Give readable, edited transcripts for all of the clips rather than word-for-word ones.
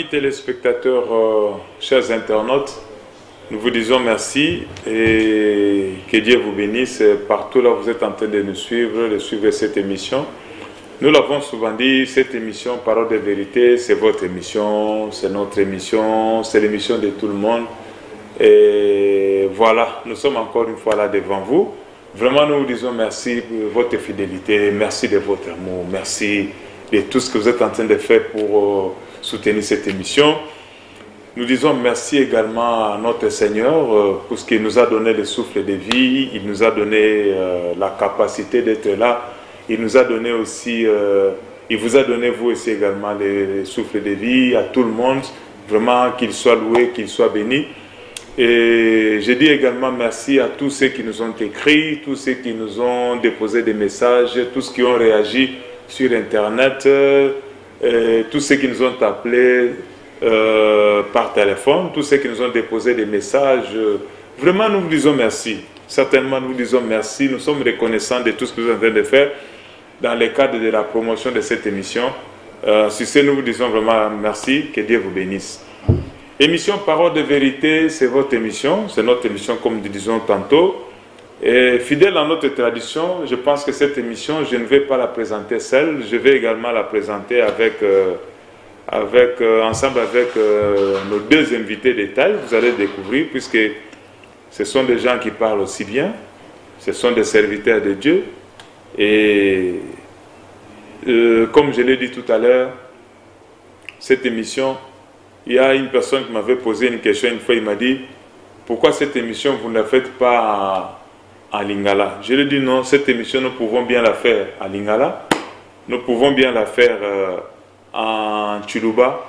Amis téléspectateurs, chers internautes, nous vous disons merci et que Dieu vous bénisse partout là où vous êtes en train de nous suivre, de suivre cette émission. Nous l'avons souvent dit, cette émission Parole de vérité, c'est votre émission, c'est notre émission, c'est l'émission de tout le monde. Et voilà, nous sommes encore une fois là devant vous. Vraiment, nous vous disons merci pour votre fidélité, merci de votre amour, merci de tout ce que vous êtes en train de faire pour soutenir cette émission. Nous disons merci également à notre Seigneur pour ce qu'il nous a donné le souffle de vie, il nous a donné la capacité d'être là, il nous a donné aussi, il vous a donné vous aussi également le souffle de vie, à tout le monde, vraiment qu'il soit loué, qu'il soit béni. Et je dis également merci à tous ceux qui nous ont écrit, tous ceux qui nous ont déposé des messages, tous ceux qui ont réagi sur Internet, tous ceux qui nous ont appelés par téléphone, tous ceux qui nous ont déposé des messages. Vraiment, nous vous disons merci. Certainement, nous vous disons merci. Nous sommes reconnaissants de tout ce que vous êtes en train de faire dans le cadre de la promotion de cette émission. Sur ce, nous vous disons vraiment merci. Que Dieu vous bénisse. Émission Parole de vérité, c'est votre émission. C'est notre émission, comme nous disons tantôt. Et fidèle à notre tradition, je pense que cette émission, je ne vais pas la présenter seule. Je vais également la présenter ensemble avec nos deux invités de taille. Vous allez découvrir, puisque ce sont des gens qui parlent aussi bien. Ce sont des serviteurs de Dieu. Et comme je l'ai dit tout à l'heure, cette émission, il y a une personne qui m'avait posé une question une fois, il m'a dit « Pourquoi cette émission, vous ne la faites pas en Lingala ?» Je lui ai dit « Non, cette émission, nous pouvons bien la faire en Lingala. Nous pouvons bien la faire en Tshuluba,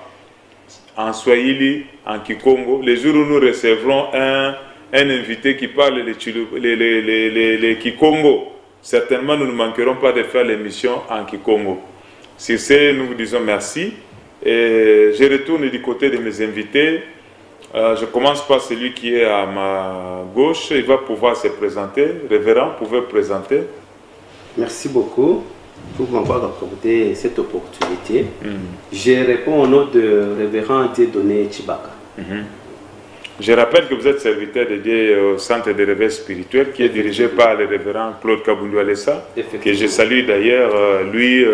en Swahili, en Kikongo. Les jours où nous recevrons un invité qui parle les Kikongo, certainement nous ne manquerons pas de faire l'émission en Kikongo. » Sur ce, nous vous disons merci. Et je retourne du côté de mes invités. Je commence par celui qui est à ma gauche. Il va pouvoir se présenter. Révérend, vous pouvez présenter. Merci beaucoup pour m'avoir accordé cette opportunité. Je réponds au nom de Révérend Dieudonné Tshibaka. Je rappelle que vous êtes serviteur de Dieu au Centre de réveil spirituel qui est dirigé par le révérend Claude Kabundu Alessa, que je salue d'ailleurs, lui,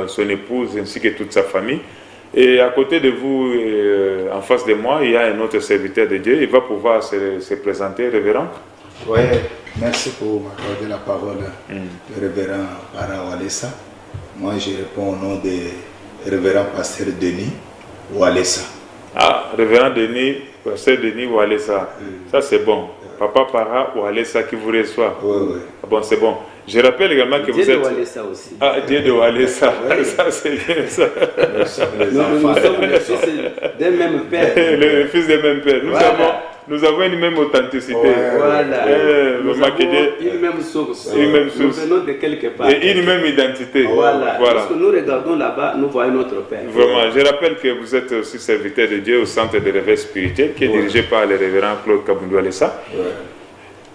son épouse ainsi que toute sa famille. Et à côté de vous, en face de moi, il y a un autre serviteur de Dieu. Il va pouvoir se présenter, révérend. Oui, merci pour m'accorder la parole, le révérend Para Walesa. Moi, je réponds au nom de révérend pasteur Denis Walesa. Ah, révérend Denis, pasteur Denis Walesa. Ça, c'est bon. Papa Para Walesa qui vous reçoit. Oui. Ah bon, c'est bon. Je rappelle également que vous êtes... Dieu de Walesa aussi. Ah, Dieu de Walesa. Ça, c'est bien ça. Nous sommes les fils d'un même père. Les fils d'un même père. Nous avons une même authenticité. Voilà. Nous avons une même source. Une même source. Nous venons de quelque part. Et une même identité. Voilà. Lorsque nous regardons là-bas, nous voyons notre père. Vraiment. Je rappelle que vous êtes aussi serviteur de Dieu au Centre de réveil spirituel qui est dirigé par le révérend Claude Kabundu Alessa.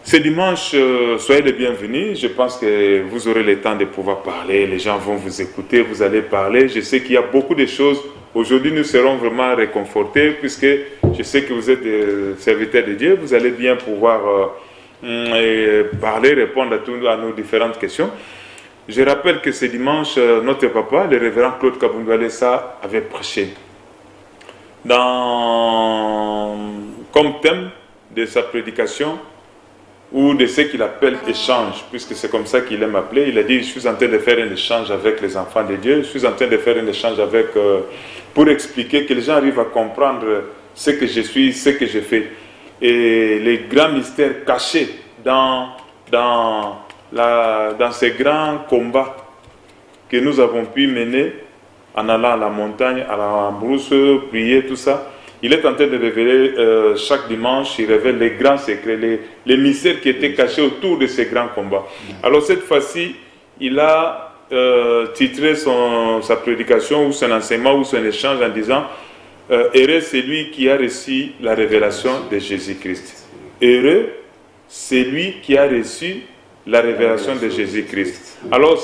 Ce dimanche, soyez les bienvenus. Je pense que vous aurez le temps de pouvoir parler. Les gens vont vous écouter, vous allez parler. Je sais qu'il y a beaucoup de choses. Aujourd'hui, nous serons vraiment réconfortés puisque je sais que vous êtes des serviteurs de Dieu. Vous allez bien pouvoir parler, répondre à nos différentes questions. Je rappelle que ce dimanche, notre papa, le révérend Claude Kabundu Alessa, avait prêché comme thème de sa prédication ou de ce qu'il appelle échange, puisque c'est comme ça qu'il aime appeler. Il a dit, je suis en train de faire un échange avec les enfants de Dieu, je suis en train de faire un échange avec, pour expliquer que les gens arrivent à comprendre ce que je suis, ce que je fais. Et les grands mystères cachés dans ces grands combats que nous avons pu mener en allant à la montagne, à la brousse, prier, tout ça. Il est en train de révéler, chaque dimanche, il révèle les grands secrets, les mystères qui étaient cachés autour de ces grands combats. Alors cette fois-ci, il a titré sa prédication ou son enseignement ou son échange en disant « Heureux c'est lui qui a reçu la révélation de Jésus-Christ. » Heureux c'est lui qui a reçu la révélation de Jésus-Christ. Alors,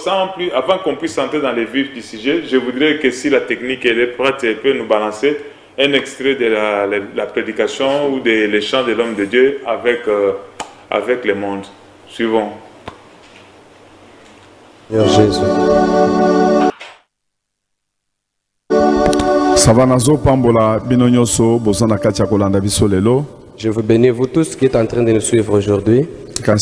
avant qu'on puisse entrer dans les vifs du sujet, je voudrais que si la technique est prête, elle peut nous balancer un extrait de la prédication ou de l'échange de l'homme de Dieu avec le monde. Suivons. Seigneur Jésus. Savanazo Pambola Binonyoso Bozana Katia Kolanda Biso Lelo. Je vous bénis, vous tous qui êtes en train de nous suivre aujourd'hui. Je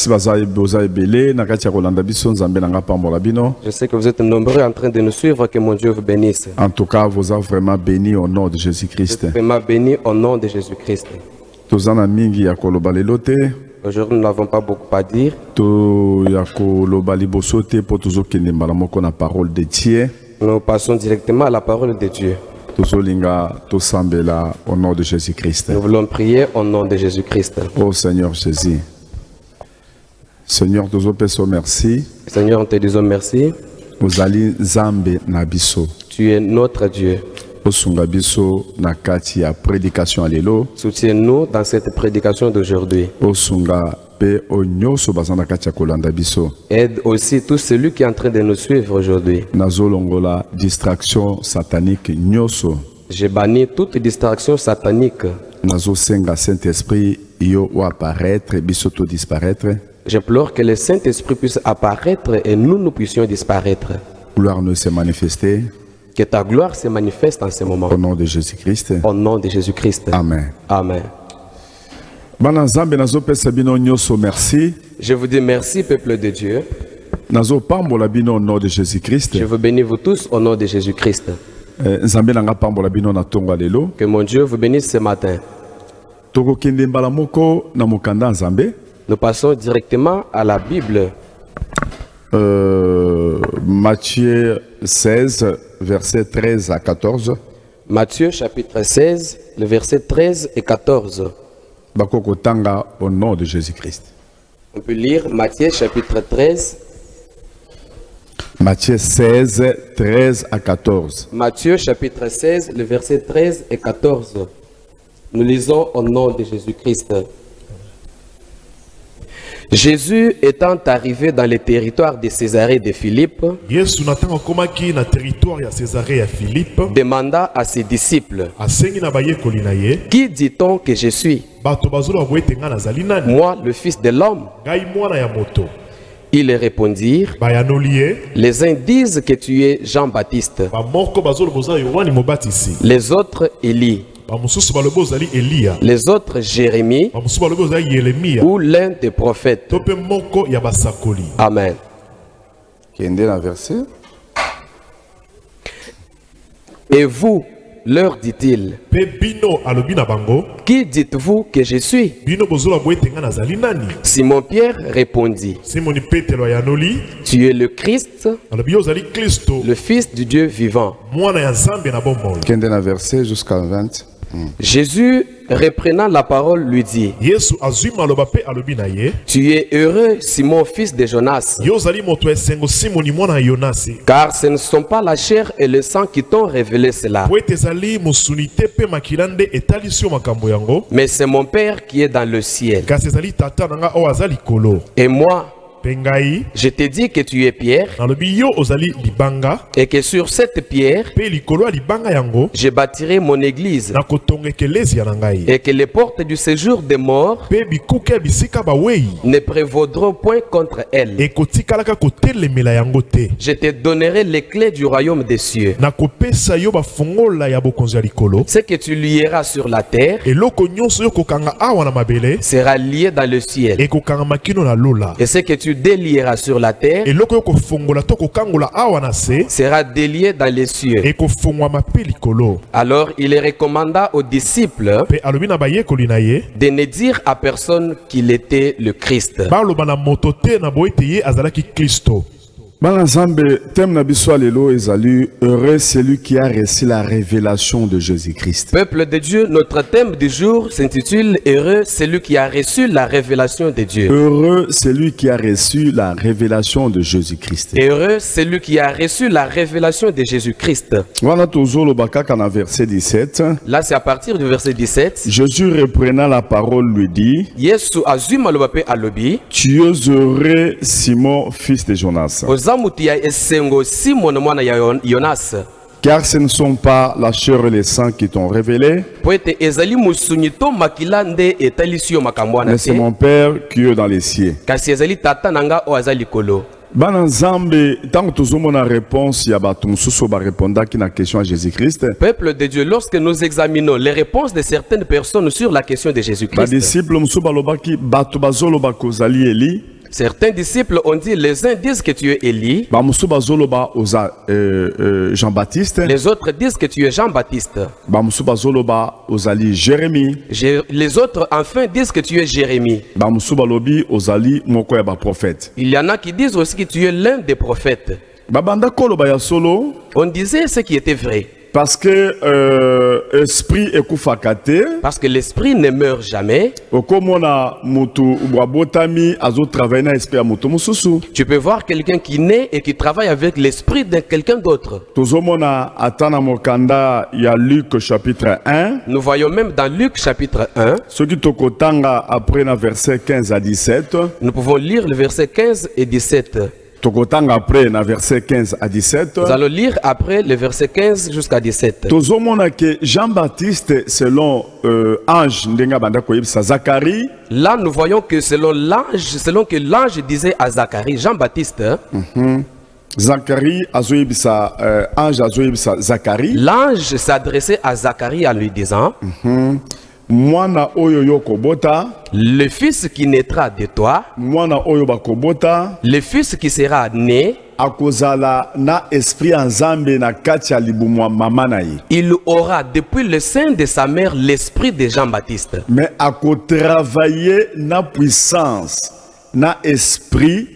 sais que vous êtes nombreux en train de nous suivre, que mon Dieu vous bénisse. En tout cas, vous êtes vraiment bénis au nom de Jésus-Christ. Vraiment bénis au nom de Jésus-Christ. Aujourd'hui, nous n'avons pas beaucoup à dire. Nous passons directement à la parole de Dieu. Au nom de Jésus-Christ. Nous voulons prier au nom de Jésus-Christ. Oh Seigneur Jésus. Seigneur, nous te merci. Seigneur, nous te disons merci. Tu es notre Dieu. Soutiens-nous dans cette prédication d'aujourd'hui. Aide aussi tout celui qui est en train de nous suivre aujourd'hui. Distraction satanique. J'ai banni toute distraction satanique. Saint-Esprit apparaître, disparaître. J'implore que le Saint-Esprit puisse apparaître et nous puissions disparaître. Gloire nous se manifester. Que ta gloire se manifeste en ce moment. Au nom de Jésus-Christ. Au nom de Jésus-Christ. Amen. Amen. Merci. Je vous dis merci, peuple de Dieu. Au nom de Jésus-Christ. Je vous bénis vous tous au nom de Jésus-Christ. Que mon Dieu vous bénisse ce matin. Nous passons directement à la Bible. Matthieu 16, verset 13 à 14. Matthieu chapitre 16, le verset 13 et 14. Au nom de Jésus-Christ. On peut lire Matthieu chapitre 13. Matthieu 16, 13 à 14. Matthieu chapitre 16, le verset 13 et 14. Nous lisons au nom de Jésus-Christ. Jésus étant arrivé dans les territoires de Césarée de Philippe, demanda à ses disciples, qui dit-on que je suis? Moi, le Fils de l'homme. Ils répondirent, les uns disent que tu es Jean-Baptiste, les autres Élie, les autres Jérémie ou l'un des prophètes. Amen. Et vous, leur dit-il, qui dites-vous que je suis? Simon Pierre répondit, tu es le Christ, le Fils du Dieu vivant. Jusqu'à 20. Jésus, reprenant la parole, lui dit, tu es heureux, Simon, fils de Jonas, car ce ne sont pas la chair et le sang qui t'ont révélé cela, mais c'est mon Père qui est dans le ciel. Et moi, je te dis que tu es Pierre, et que sur cette pierre, je bâtirai mon église, et que les portes du séjour des morts ne prévaudront point contre elle. Je te donnerai les clés du royaume des cieux. Ce que tu lieras sur la terre sera lié dans le ciel, et ce que tu délieras sur la terre sera délié dans les cieux. Alors il recommanda aux disciples de ne dire à personne qu'il était le Christ. Heureux celui qui a reçu la révélation de Jésus-Christ. Peuple de Dieu, notre thème du jour s'intitule Heureux celui qui a reçu la révélation de Dieu. Heureux celui qui a reçu la révélation de Jésus-Christ. Heureux celui qui a reçu la révélation de Jésus-Christ. Verset 17. Là, c'est à partir du verset 17. Jésus reprenant la parole lui dit, tu es heureux Simon, fils de Jonas. Car ce ne sont pas la chair et les sangs qui t'ont révélé, mais c'est mon Père qui est dans les cieux. Bananzambe, tant que nous avons réponse, il y a répondre à la question à Jésus-Christ. Peuple de Dieu, lorsque nous examinons les réponses de certaines personnes sur la question de Jésus-Christ, certains disciples ont dit, les uns disent que tu es Élie, Jean-Baptiste, les autres disent que tu es Jean-Baptiste, les autres enfin disent que tu es Jérémie. Il y en a qui disent aussi que tu es l'un des prophètes. On disait ce qui était vrai. Parce que l'esprit ne meurt jamais. Tu peux voir quelqu'un qui naît et qui travaille avec l'esprit de quelqu'un d'autre. Nous voyons même dans Luc chapitre 1. Nous pouvons lire le verset 15 et 17. Après, verset 15 à 17. Nous allons lire après le verset 15 jusqu'à 17. Jean-Baptiste, selon ange, Zacharie. Là, nous voyons que selon que l'ange disait à Zacharie, Jean-Baptiste. Zacharie, Zacharie. L'ange s'adressait à Zacharie en lui disant, le fils qui naîtra de toi, le fils qui sera né, il aura depuis le sein de sa mère l'esprit de Jean-Baptiste. Mais à travailler na puissance, na esprit,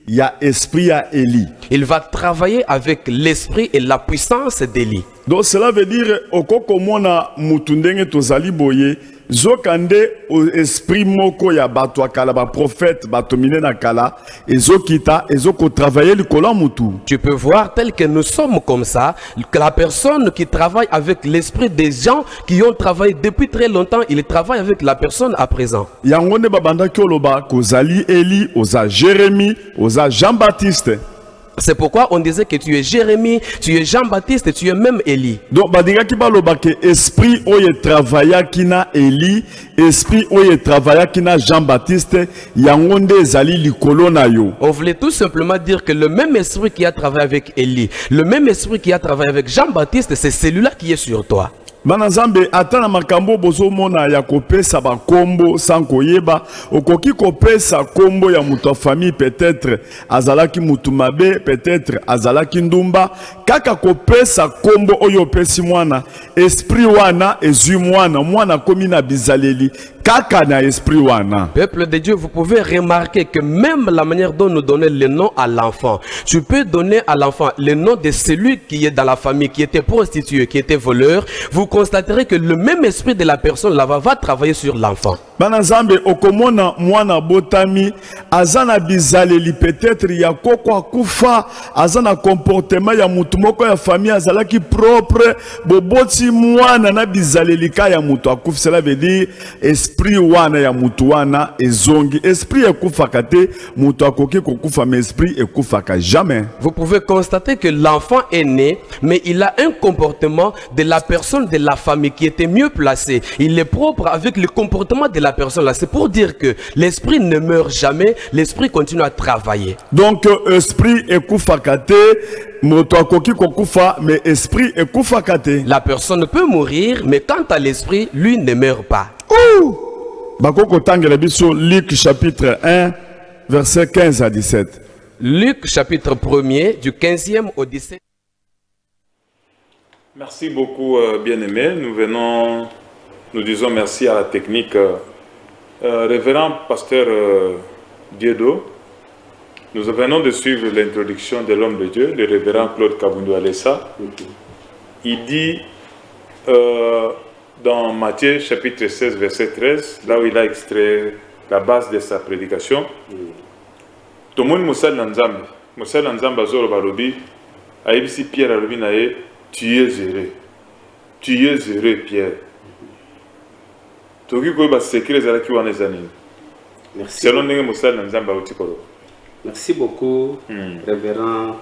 il y a esprit à Élie. Il va travailler avec l'esprit et la puissance d'Élie. Donc cela veut dire okoko mona mutundenge tozali boye zokande esprit moko ya bato akala ba prophète bato minena kala ezokita ezoko travailler likolo mutu. Tu peux voir tel que nous sommes comme ça, que la personne qui travaille avec l'esprit des gens qui ont travaillé depuis très longtemps, il travaille avec la personne à présent. Yangone babanda kyoloba kozali Élie, oza Jérémie, oza Jean-Baptiste. C'est pourquoi on disait que tu es Jérémie, tu es Jean-Baptiste, tu es même Élie. Donc, esprit oye travailla kina Élie, esprit oye travailla kina Jean-Baptiste, yangonde zali likolo na yo. On voulait tout simplement dire que le même esprit qui a travaillé avec Élie, le même esprit qui a travaillé avec Jean-Baptiste, c'est celui-là qui est sur toi. Banazambe atana makambo bozo mona ya kopesa ba kombo sans koyeba okoki kopesa kombo ya mutu famille peut-être azalaki mutu mabe peut-être azalaki ndumba kaka kopesa kombo oyo pesi mwana esprit wana ezui mwana komi na bizaleli kaka na esprit wana. Peuple de Dieu, vous pouvez remarquer que même la manière dont nous donnons le nom à l'enfant, tu peux donner à l'enfant le nom de celui qui est dans la famille, qui était prostitué, qui était voleur. Vous constaterez que le même esprit de la personne là-bas va travailler sur l'enfant. Banazambe okomona mwana botami azana bizaleli peut-être ya koko akufa azana comportement ya mutu moko ya famille azalaki propre boboti mwana na bizaleli ka ya mutu akufa. Cela veut dire esprit wana ya mutu wana ezongi esprit ekufaka te mutu akoki kokufa mais esprit ekufaka jamais. Vous pouvez constater que l'enfant est né mais il a un comportement de la personne de la famille qui était mieux placée. Il est propre avec le comportement de la personne là. C'est pour dire que l'esprit ne meurt jamais, l'esprit continue à travailler. Donc esprit ekufaka te mutu akoki kokufa mais esprit ekufaka te. La personne peut mourir mais quant à l'esprit, lui ne meurt pas. Luc chapitre 1 verset 15 à 17. Luc chapitre 1er du 15e au 17. Merci beaucoup bien-aimés. Nous disons merci à la technique. Révérend pasteur Diedo, nous venons de suivre l'introduction de l'homme de Dieu, le révérend Claude Kabundu Alessa. Il dit dans Matthieu chapitre 16 verset 13, là où il a extrait la base de sa prédication, tout le monde Moussa Nzambe Azoro Barobi, Aïbisi Pierre Alobi Nae, tu es zéré. Tu es zéré, Pierre. Merci beaucoup, révérend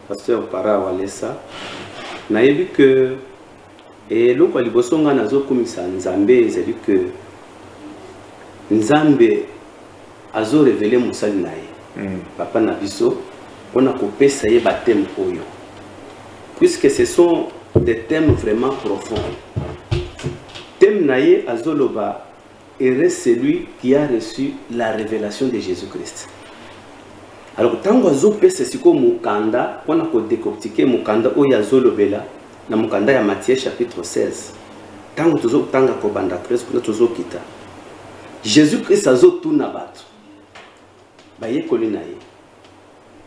pasteur Para Walesa. nayebi que eloko liboso nga nazokumisa nzambe ezali que nzambe azo révéler mosali na ye papa na biso mpona kopesa ye bateme oyo, puisque ce sont des thèmes vraiment profonds. Thème na ye azoloba est celui qui a reçu la révélation de Jésus-Christ. Alors tango azopesa siko mukanda mpona kodécortiquer mukanda oyo azolobela na mukanda ya Matthieu chapitre 16, tango tozotanga kobanda 13 kuna tozokita Jésus-Christ azotuna bato bayekoli na ye,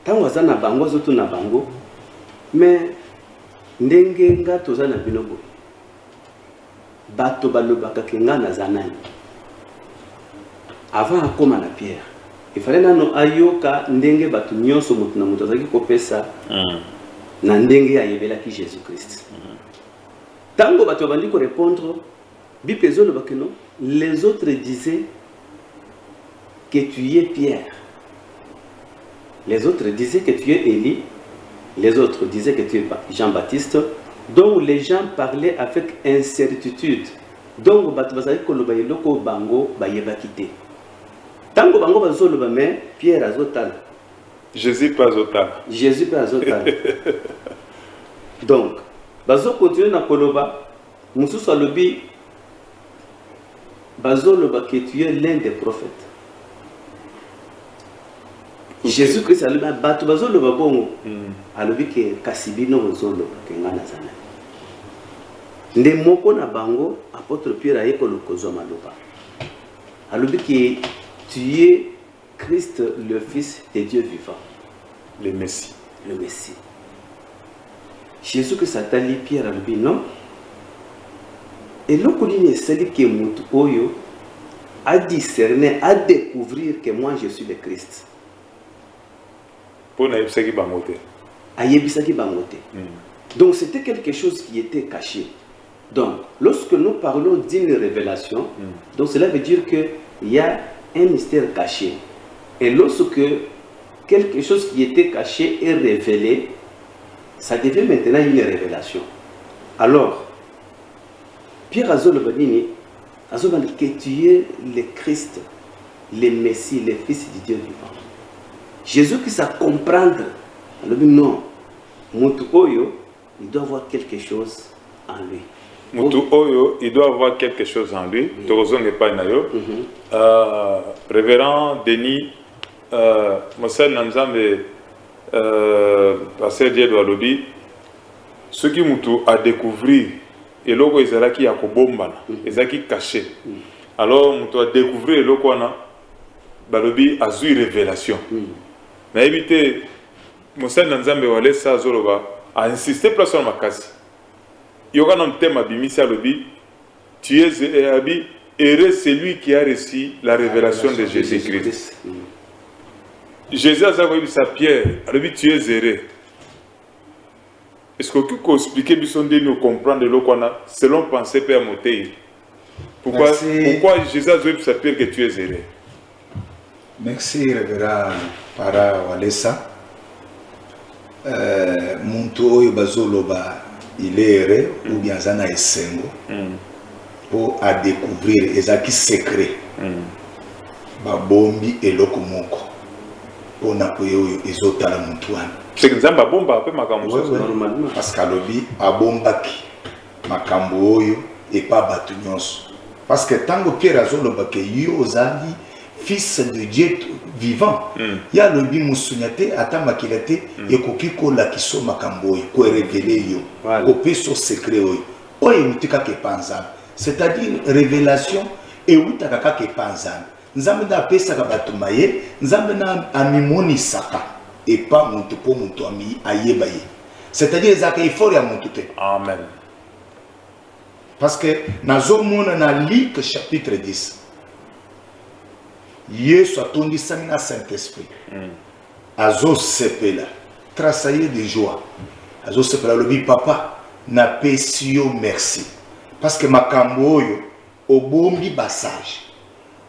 tango aza na bango azotuna bango, mais ndenge nga toza na bino boye bato balobaka ke nga naza nani. Avant akoma na Pierre, il fallait nano ayoka ndenge bato nyonso mutu na mutu azaki kopesa na ndenge ayebelaki Jésus-Christ. Tango bato bandi ko répondre, bipezo le bakeno, les autres disaient que tu es Pierre. Les autres disaient que tu es Élie. Les autres disaient que tu es Jean-Baptiste. Donc les gens parlaient avec incertitude. Donc bato bazaki koloba eloko bango bayebakite. Tango bango bazoloba mais Pierre azotala. Jésus pas azotala. Jésus pas azotala. Donc bazo continuer na koloba mususu alobi bazoloba que tu es l'un des prophètes. Jésus-Christ alobi bato bazoloba bongo alobi ke kasibino bazoloba ke ngana zana. Nde moko na bango apôtre Pierre ayekolo kozwa maloba alobi ke tu es Christ, le Fils de Dieu vivant. Le Messie. Le Messie. Jésus-Christ a dit Pierre a dit non. Et l'autre dit c'est que Moutou Oyo a discerné, a découvrir que moi je suis le Christ. Pour n'ayebisaki bangote. Ayebisaki bangote. Donc c'était quelque chose qui était caché. Donc lorsque nous parlons d'une révélation, donc cela veut dire que il y a un mystère caché. Et lorsque quelque chose qui était caché est révélé, ça devient maintenant une révélation. Alors, Pierre Azolobadini, Azolobadini, que tu es le Christ, le Messie, le Fils du Dieu vivant. Jésus qui sait comprendre, alors non, Moutou Oyo, il doit avoir quelque chose en lui. Moutou Oyo, il doit avoir quelque chose en lui. Torozo n'est pas nayo. Révérend Denis, Moussel Nanzambe, Pasteur Dieu doit le dire, ce qui Moutou a découvert, et logo ezalaki ya kobomba, ezalaki caché. Alors Moutou a découvert et logo na balobi a eu révélation. Mais éviter Moussel Nanzambe wale sa zoloba a insisté plus sur makasi. Yoga non thème abimisi alobi, tu es heureux celui qui a reçu la révélation de Jésus-Christ. Jésus a dit à Pierre, alobi tu es heureux. Est-ce que tu peux expliquer de nous comprendre le qu'on selon pensée Père Motei? Pourquoi Jésus a dit à Pierre que tu es heureux? Merci révérend Para Walesa. Munto Bazoloba il est heureux ou bien Zana Esengo pour à découvrir ezaki secret babombi eloko moko pour na koyo ezotala mutuana c'est que nzamba bomba pe makambo normalement parce que lobi abombaki makambo oyo et pas batu nyonso parce que tango Pierre azoloba ke yo ozali fils de Dieu vivant. Il y a le bimusunyate atamakilate et kokiko la kiso makambo ko révéler yo ko peso secret oyo oyo mutika ke panza c'est-à-dire révélation et utaka ke panza nzambe na pesa ka batumaye nzambe na amimoni saka et pas muntu po muntu ami ayebaye c'est-à-dire zaka effort ya muntu te. Amen. Parce que nazo mona na Luc chapitre 10 Yesu atondisami na Saint-Esprit. Azo sepela. Trasaye de joie. Azo sepela lobi papa na pesio merci. Parce que makambo oyo obombi basage.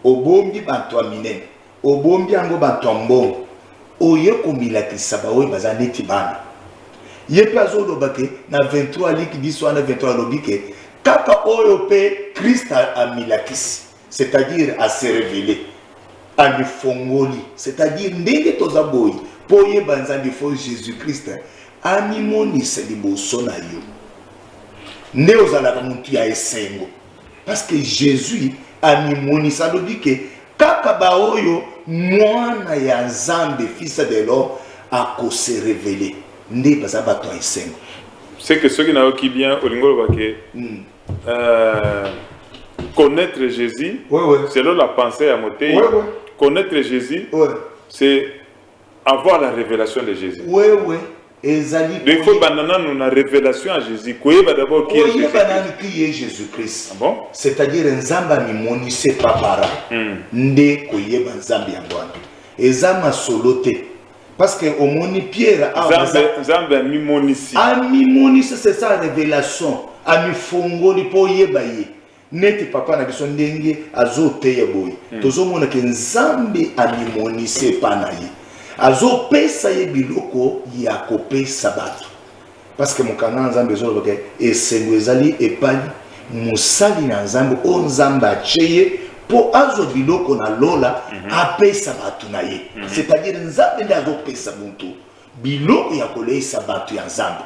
Obombi bantu amine. Obombi ango bantu ambongo. Oyo komila kisaba oyo bazaneti bana. ye pe azoloba ke na 23 aliki biso wana 23 alobi ke kaka oyo pe Christ amilakisi, c'est-à-dire à se révéler, à mi fongoli, c'est-à-dire ndenge toza boyi po yeba nzambe fo Jésus-Christ amimonisa liboso na yo nde ozalaka mutu ya esengo, parce que Jésus amimonisa alobi ke kaka baoyo mwana ya nzambe fils de l'homme ako se révéler nde baza bato ya esengo. C'est que ceux qui n'ont qui bien au lingolo bake connaître Jésus, selon la pensée à Moté, connaître Jésus, c'est avoir la révélation de Jésus. Il faut banana nous la révélation à Jésus. Quoi d'abord qui est Jésus-Christ. Bon, c'est-à-dire nzamba mi monise papara. Nde koyeba nzambi yangwana. Ezama solote. Parce que au moni Pierre a nzamba mi monisi. Ami monisi c'est ça révélation. Ami fongoli po yebaye. Neti papa na biso ndenge azote ya boy. Tozo mona ke nzambe ami monise panaye. Azo pesa ye biloko ya kopesa bato, parce que mokanga nzambe zo loke esengo ezali epali musali na nzambe o nzambe acheye po azo biloko na lola apesa bato na ye, c'est-à-dire nzambe nde azo pesa muntu biloko ya koleisa bato ya nzambe,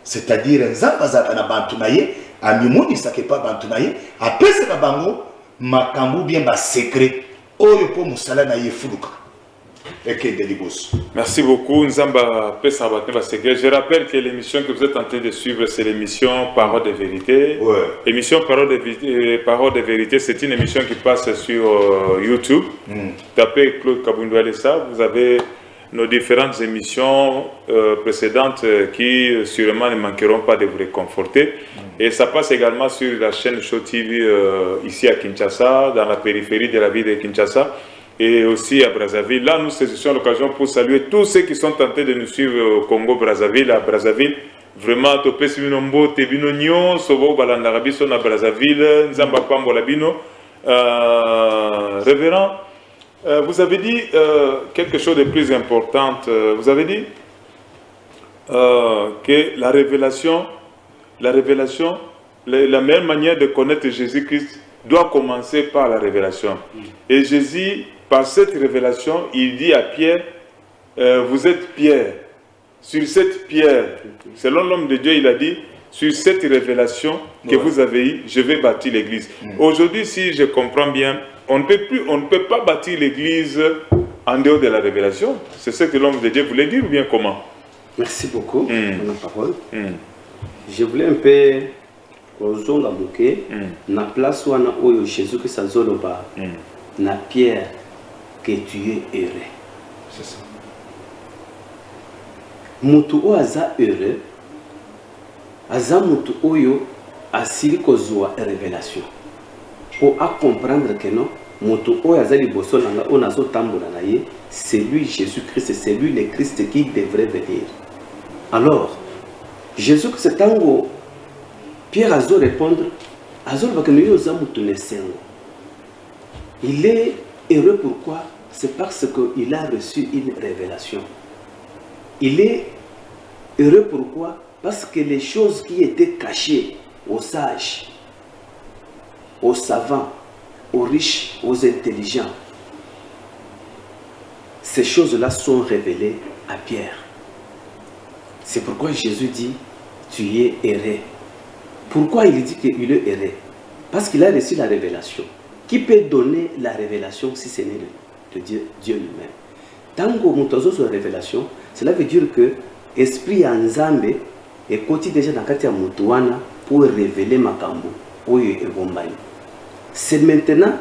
c'est-à-dire nzambe azaka na bato na ye amimonisa ke pa bato na ye apesa ka bango makambu bien ba secret oyo po musala na ye fuluka. Merci beaucoup, Nzamba Pesabatne Basekre. Je rappelle que l'émission que vous êtes en train de suivre, c'est l'émission Parole de Vérité. L'émission Parole de Vérité, c'est une émission qui passe sur YouTube. Tapez Claude Kabundou Alessa, vous avez nos différentes émissions précédentes qui sûrement ne manqueront pas de vous réconforter. Et ça passe également sur la chaîne Show TV ici à Kinshasa, dans la périphérie de la ville de Kinshasa, et aussi à Brazzaville. Là, nous saisissons l'occasion pour saluer tous ceux qui sont tentés de nous suivre au Congo-Brazzaville, à Brazzaville. Vraiment, Topé Sibinombo, Tebino Nyon, Sobo Balandarabiso, na Brazzaville, Nzamba Pambo Labino. Révérend, vous avez dit quelque chose de plus important. Vous avez dit que la révélation, la meilleure manière de connaître Jésus-Christ doit commencer par la révélation. Et Jésus, par cette révélation, il dit à Pierre, vous êtes Pierre. Sur cette pierre, selon l'homme de Dieu, il a dit, sur cette révélation que vous avez eue, je vais bâtir l'église. Aujourd'hui, si je comprends bien, on ne peut pas bâtir l'église en dehors de la révélation. C'est ce que l'homme de Dieu voulait dire ou bien comment? Merci beaucoup pour la parole. Je voulais un peu kozonga bouquet na place où on a Jésus qui s'azoloba na pierre que tu es heureux. C'est ça. Mutu o aza heureux, aza mutu oyo asili kozwa révélation. Pour comprendre que non, mutu oyo aza liboso nanga on azo tambola na ye, c'est lui Jésus-Christ, c'est lui le Christ qui devrait venir. Alors, Jésus c'est tango Pierre a répondre, il est heureux pourquoi? C'est parce qu'il a reçu une révélation. Il est heureux pourquoi? Parce que les choses qui étaient cachées aux sages, aux savants, aux riches, aux intelligents, ces choses-là sont révélées à Pierre. C'est pourquoi Jésus dit, tu es heureux. Pourquoi il dit qu'il est heureux? Parce qu'il a reçu la révélation. Qui peut donner la révélation si ce n'est le Dieu lui-même? Tant que nous avons la révélation, cela veut dire que l'esprit Nzambe est côté déjà dans le Moutouana pour révéler Makambo. C'est maintenant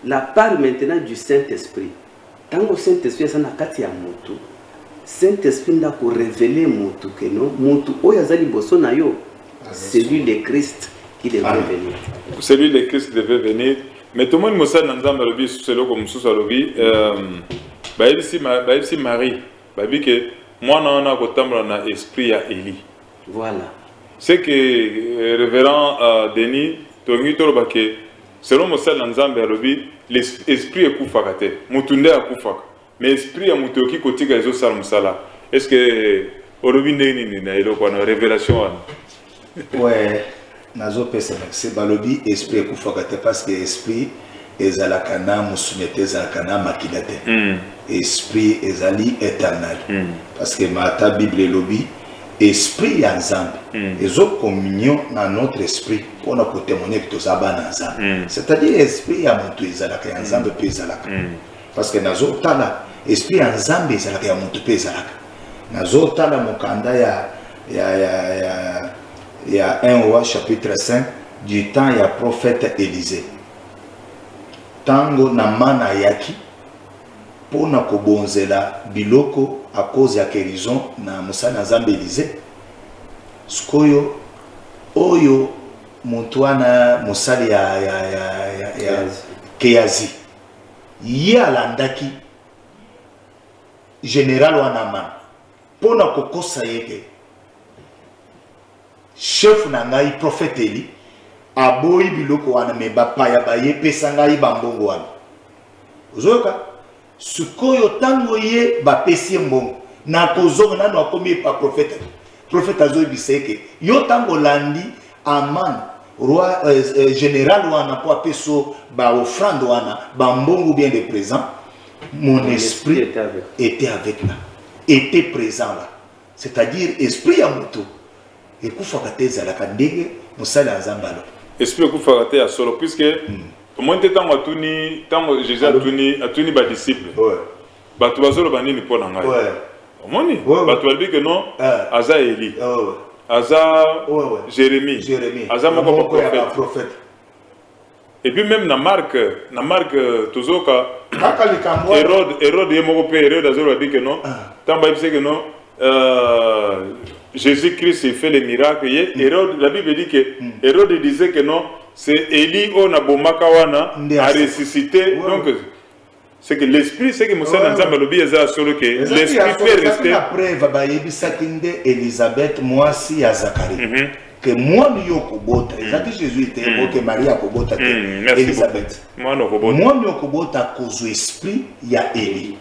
la part maintenant du Saint-Esprit. Tant que le Saint-Esprit est dans le Moutou, Saint-Esprit n'a pour révéler Moutou que non, Moutou Oyazali Bosonayo. C'est lui le Christ qui devait venir. C'est lui le Christ qui devait venir. Mais tout le monde m'a dit dans le vie, c'est là comme sous le vie. Ici Marie, que moi on a un esprit à Élie. Voilà. C'est que révérend Denis, selon Moussa dans le vie, l'esprit est koufakate. Moutunde a koufak. Mais l'esprit a moutoki kotika les autres salmsala. Est-ce que révélation. Ouais, nazo pesa c'est balobi esprit kufakate parce que esprit ezalakana musumete ezalakana makilate. Esprit ezali éternel. Parce que mata Bible lobi esprit ya nzambe. Ezo communion dans notre esprit pour na ko témoigner que tozaba na nzambe. C'est-à-dire esprit ya mutu ezalaka ya nzambe pe ezalaka. Parce que nazo tala esprit ya nzambe ezalaka ya mutu pe ezalaka. Nazo tala mokanda il y a 1 roi chapitre 5 du temps il y a prophète Élisée. Tango na mana yaki pour na kobonzela biloko à cause ya guérison na musana nzambe Élisée. Skoyo oyo mutuana musali ya Keazi. Ye alandaki général wana man pour na kokosa yeke. Chef nangai prophète Eli aboyi biloko wana me bapaya baye pesa ngai bambongo wana ozoka sukoyo tango ye bapesi mbongo na kozonga nano akomi pa prophète azoyi biseke yo tango landi aman roi général wana po apeso ba offrande wana bambongo bien de présent mon esprit était avec là, était présent là, c'est-à-dire esprit ya moto et kufakateza la kandege musala nzambalo esprit kufakate ya solo puisque moi ntango atuni tango Jésus atuni ba disciple batu bazolo banini pona ngai omoni batu balbi que non aza Eli aza Jérémie aza moko prophète et puis même na Marc tozoka Hérode yemoko pe Hérode azolo bi que non tango ba que non Jésus-Christ il fait les miracles. Hérode, la Bible dit que Hérode disait que non, c'est Élie on a bomakawana a ressuscité. Donc c'est que l'esprit, c'est que Moussa Nzamba lobi eza solo que l'esprit peut rester. Après va bayebi sakinde Elisabeth moi si à Zacharie. Que moi miyo kobota. Ezaki Jésus était que Maria kobota Elisabeth. Moi miyo kobota cause esprit ya Élie.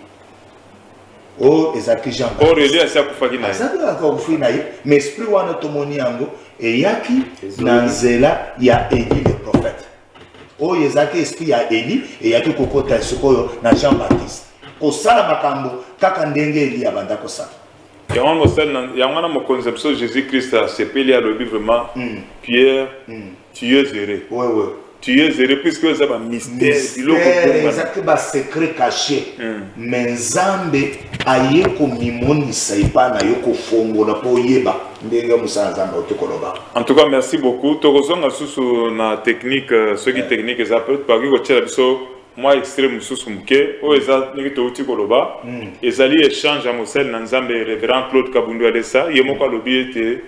Oh, ezaki Jean. Oh, Élie a sakufaki na. Azaki akufaki na ye, mais esprit wana tomoni yango et yaki na nzela ya Élie le prophète. Oh, ezaki esprit ya Élie et yaki kokota sikoyo na Jean Baptiste. Kosala makambo kaka ndenge Élie abanda kosala. Yangana mo conception Jésus-Christ a sepeli à l'objet vraiment Pierre, tu es zéré. Ouais. Tu es zéré puisque c'est un mystère. Exactement, un secret caché. Mais Nzambe aye ko mimoni saipa na yoko fongo na po yeba. Ndenge musa Nzambe otokoloba. En tout cas, merci beaucoup. Tokozonga susu na technique, ceux qui technique ça peut pas que tchela biso moi extrême susu muke o eza ngi to utikoloba. Ezali échange à Moselle na Nzambe révérend Claude Kabundu Alessa yemoko lobi ete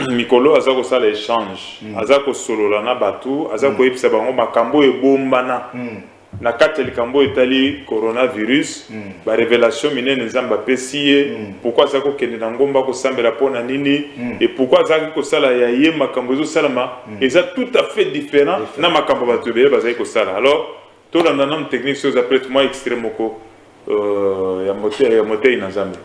Mikolo azako sala échange azako solola na batu azako yebisa bango makambo ebombana na kati likambo etali coronavirus ba révélation minene Nzamba pesiye pourquoi azako kende na ngomba ko sambela pona nini et pourquoi azako ko sala ya ye makambo zo salama eza tout à fait différent na makambo batu be bazako sala alors to la nanam technique chose après moi extrême ko ya moteur na Nzambe.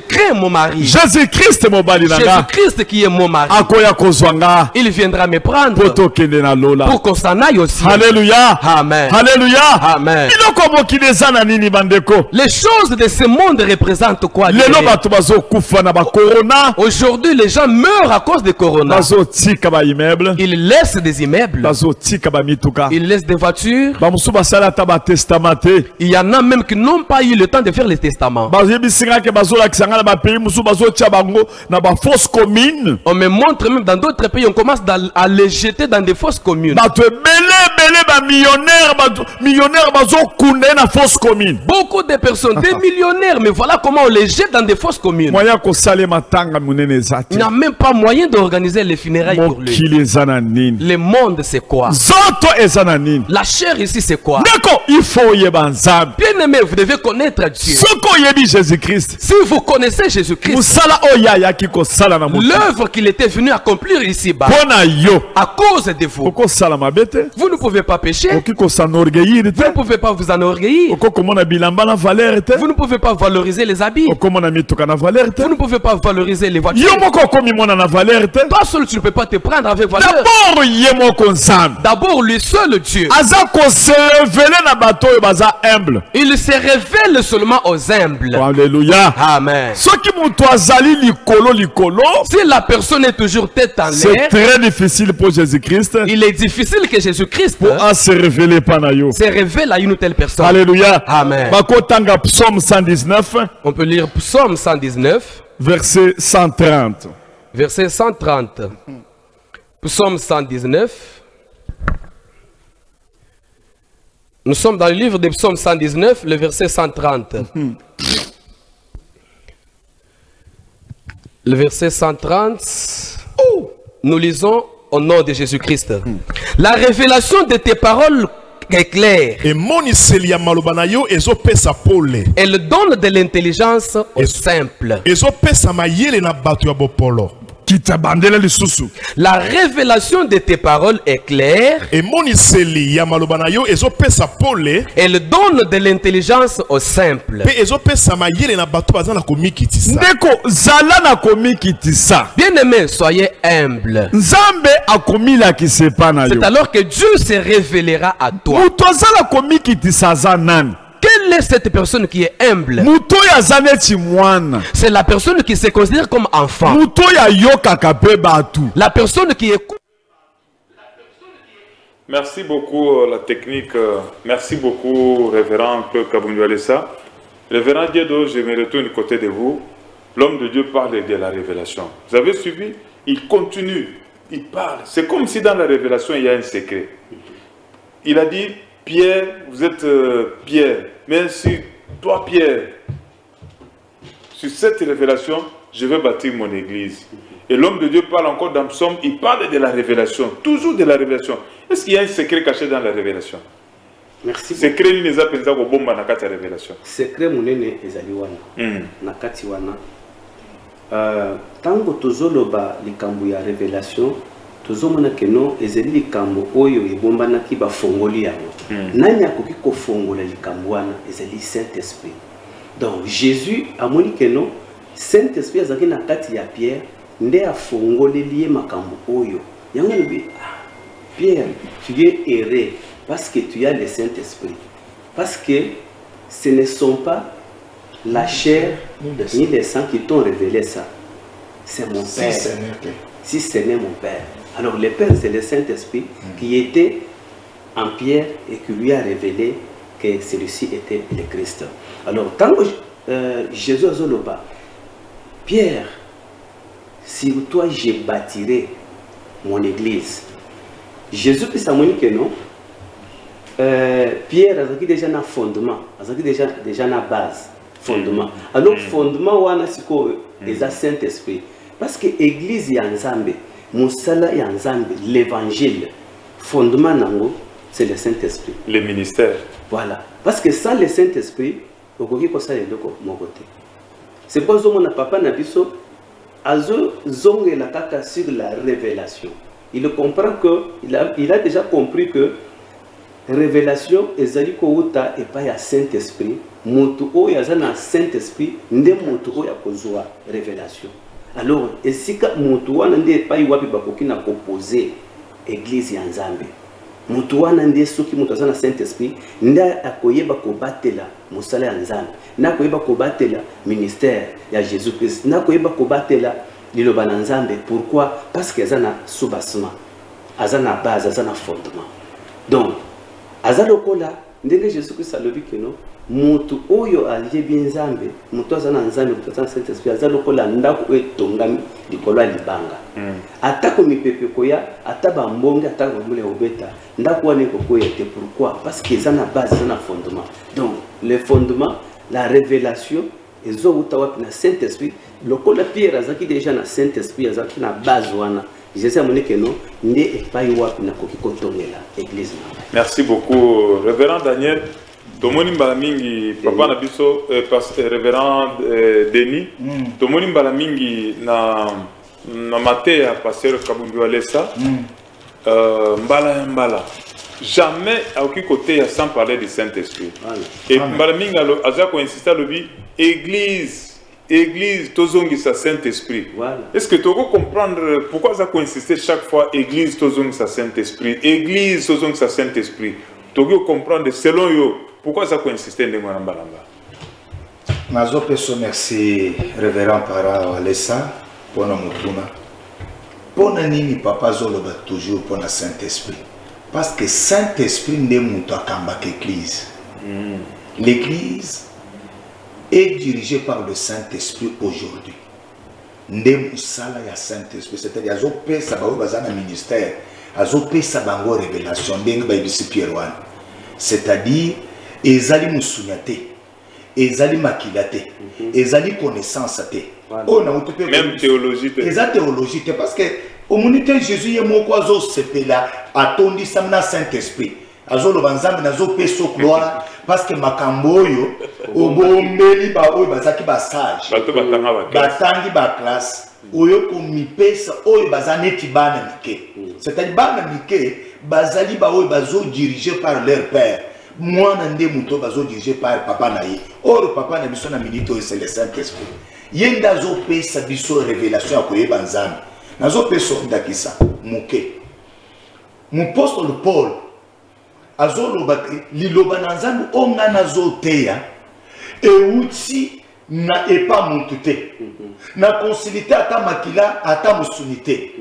Crée mon mari. Jésus-Christ mon balinanga. Jésus-Christ qui est mon mari. Akoya kozwanga. Il viendra me prendre. Poto kende na lola. Pour qu'on s'en aille aussi. Alléluia. Amen. Alléluia. Amen. Biloko mokileza na nini bandeko? Les choses de ce monde représentent quoi? Lelo batu bazo kufa na ba corona. Aujourd'hui les gens meurent à cause de corona. Bazo tika ba immeuble. Ils laissent des immeubles. Bazo tika ba mituka. Ils laissent des voitures. Ba musu basala ta ba testamenté. Il y en a même qui n'ont pas eu le temps de faire les testaments. Bazo bisinga ke bazo la kisanga na ba pays musu bazo tia bango na ba fausse commune. On me montre même dans d'autres pays on commence à les jeter dans des fausses communes. Bato belé ba millionnaire bazo kunde na fausse commune. Beaucoup de personnes des millionnaires mais voilà comment on les jette dans des fausses communes. Moyen ko sale matanga munene zati. Il n'y a même pas moyen d'organiser les funérailles pour lui. Le monde c'est quoi? Zoto ezananine. La chair ici c'est quoi? D'accord, il faut yebanzab. Bien aimé, vous devez connaître Dieu. Soko yebi Jésus-Christ. Si vous connaissez Jésus-Christ. L'œuvre qu'il était venu accomplir ici-bas. À cause de vous. Vous ne pouvez pas pécher. Vous ne pouvez pas vous enorgueillir. Vous ne pouvez pas valoriser les habits. Vous ne pouvez pas valoriser les voitures. Toi seul, tu ne peux pas te prendre avec valeur. D'abord, le seul Dieu. Il se révèle seulement aux humbles. Alléluia. Amen. Si la personne est toujours tête en l'air, c'est très difficile pour Jésus-Christ. Il est difficile que Jésus-Christ se révèle à une telle personne. Alléluia. Amen. Psaume 119. On peut lire Psaume 119. Verset 130. Verset 130. Psaume 119. Nous sommes dans le livre de Psaume 119, le verset 130. Le verset 130. Nous lisons au nom de Jésus-Christ. La révélation de tes paroles est claire. Elle donne de l'intelligence aux simples. La révélation de tes paroles est claire. Elle donne de l'intelligence aux simples. Bien-aimés, soyez humbles. C'est alors que Dieu se révélera à toi. Quelle est cette personne qui est humble? C'est la personne qui se considère comme enfant. La personne qui écoute. Merci beaucoup la technique. Merci beaucoup révérend Kabounou Alessa. Révérend Diedo, je me retourne du côté de vous. L'homme de Dieu parle de la révélation. Vous avez suivi? Il continue. Il parle. C'est comme si dans la révélation il y a un secret. Il a dit: Pierre, vous êtes Pierre, mais si toi Pierre, sur cette révélation, je vais bâtir mon église. Et l'homme de Dieu parle encore dans Psaume, il parle de la révélation, toujours de la révélation. Est-ce qu'il y a un secret caché dans la révélation? Merci. Secret ni neza penza ko bomba na kati ya révélation. Secret munene ezali wana. Na kati wana. Tango tozoloba likambo ya révélation, tozomona keno ezeli likambo oyo ebombanaki bafongoli yango. Nani akoki kofongola likambo wana ezeli Saint-Esprit. Donc Jésus amoni keno Saint-Esprit azaki na kati ya Pierre nde afongoleli ye makambo oyo. Yango lobi Pierre, tu es erré parce que tu as le Saint-Esprit. Parce que ce ne sont pas la chair ni les sangs qui t'ont révélé ça. C'est mon Père. Si ce n'est mon Père. Alors le Père, c'est le Saint-Esprit qui était en Pierre et qui lui a révélé que celui-ci était le Christ. Alors, quand Jésus a dit, Pierre, sur toi je bâtirai mon église. Jésus puis ça dit que non. Pierre a déjà un fondement, a déjà une base, fondement. Alors fondement wana siko eza Saint-Esprit. Parce que l'église ya Nzambe, Moussala ya Nzambe, l'évangile, fondement nango, c'est le Saint-Esprit. Le ministère. Voilà. Parce que sans le Saint-Esprit, on peut pas ça de mon côté. C'est pour ça que mon papa Nabiso a zongé la kaka sur la révélation. Il comprend que il a déjà compris que révélation ezali ko uta et pas ya Saint-Esprit. Mutu o ya zana Saint-Esprit nde mutu o ya kozwa révélation. Alors esika mutu wana nde pa iwapi bakoki na proposer église ya Nzambe. Mutu wana nde soki mutu azana Saint-Esprit nde akoyeba ko batela musala ya Nzambe. Na koyeba ko batela ministère ya Jésus-Christ. Na koyeba ko batela liloba na Nzambe. Pourquoi? Parce que azana soubassement. Azana base, azana fondement. Donc azalokola ndenge Jésus-Christ alobi que non mutu oyo aliye bien Nzambe mutu azana Nzambe mutu azana Saint-Esprit azalokola ndako etongami likolo libanga atako mipepe koya ataba mbonge atako mule obeta ndako wane kokoya te. Pourquoi? Parce que ezana base ezana fondement. Donc le fondement, la révélation ezo utawapi na Saint-Esprit lokola Pierre azaki déjà na Saint-Esprit azaki na base wana. Jésus a montré que non, merci beaucoup, révérend Daniel. tomoni mbala mingi papa na biso révérend Denis tomoni mbala mingi na mateya pasteur Kabumbi Walesa mbala jamais à aucun côté sans parler du Saint-Esprit. Et mbala mingi azako insister lobi église tozongi sa Saint-Esprit. Est-ce que tu peux comprendre pourquoi azako insister chaque fois église tozongi sa Saint-Esprit, église tozongi sa Saint-Esprit. Tu peux comprendre selon yo pourquoi azako insister ndenge na mbalamba. Nazo peso merci révérend Para Walesa pour na mutuna. Pona nini papa zoloba toujours pour na Saint-Esprit. Parce que Saint-Esprit n'est pas kamba l'église. L'église est dirigée par le Saint-Esprit aujourd'hui. Ndem sala ya Saint-Esprit, c'est-à-dire azopé sa bawo bazana ministère, azopé sa bango révélation ndenge ba ibisi Pierre-Wan. C'est-à-dire ezali musunyate, ezali makilate, ezali connaissance te. On a même théologie te. Eza théologie te parce que au monité Jésus ye moko azo sepela atondi samna Saint-Esprit. Azo lo banzambe nazo peso gloire parce que makambo yo obombeli ba oyo bazaki ba sage. Batangi ba classe. Oyo ko mipesa oyo bazaneti bana mike. C'est-à-dire bana mike bazali ba oyo bazo dirigé par leur père. Moi nande muto bazo dirigé par papa naye. Or papa na biso na milito c'est le Saint-Esprit. Yenda zo pesa biso révélation akoye banzambe. Nazo peso ndakisa muke. Mon apôtre Paul azolo bakri liloba nanzambe onga nazo teya e uti na epa muntute na concilité ata makila ata musunité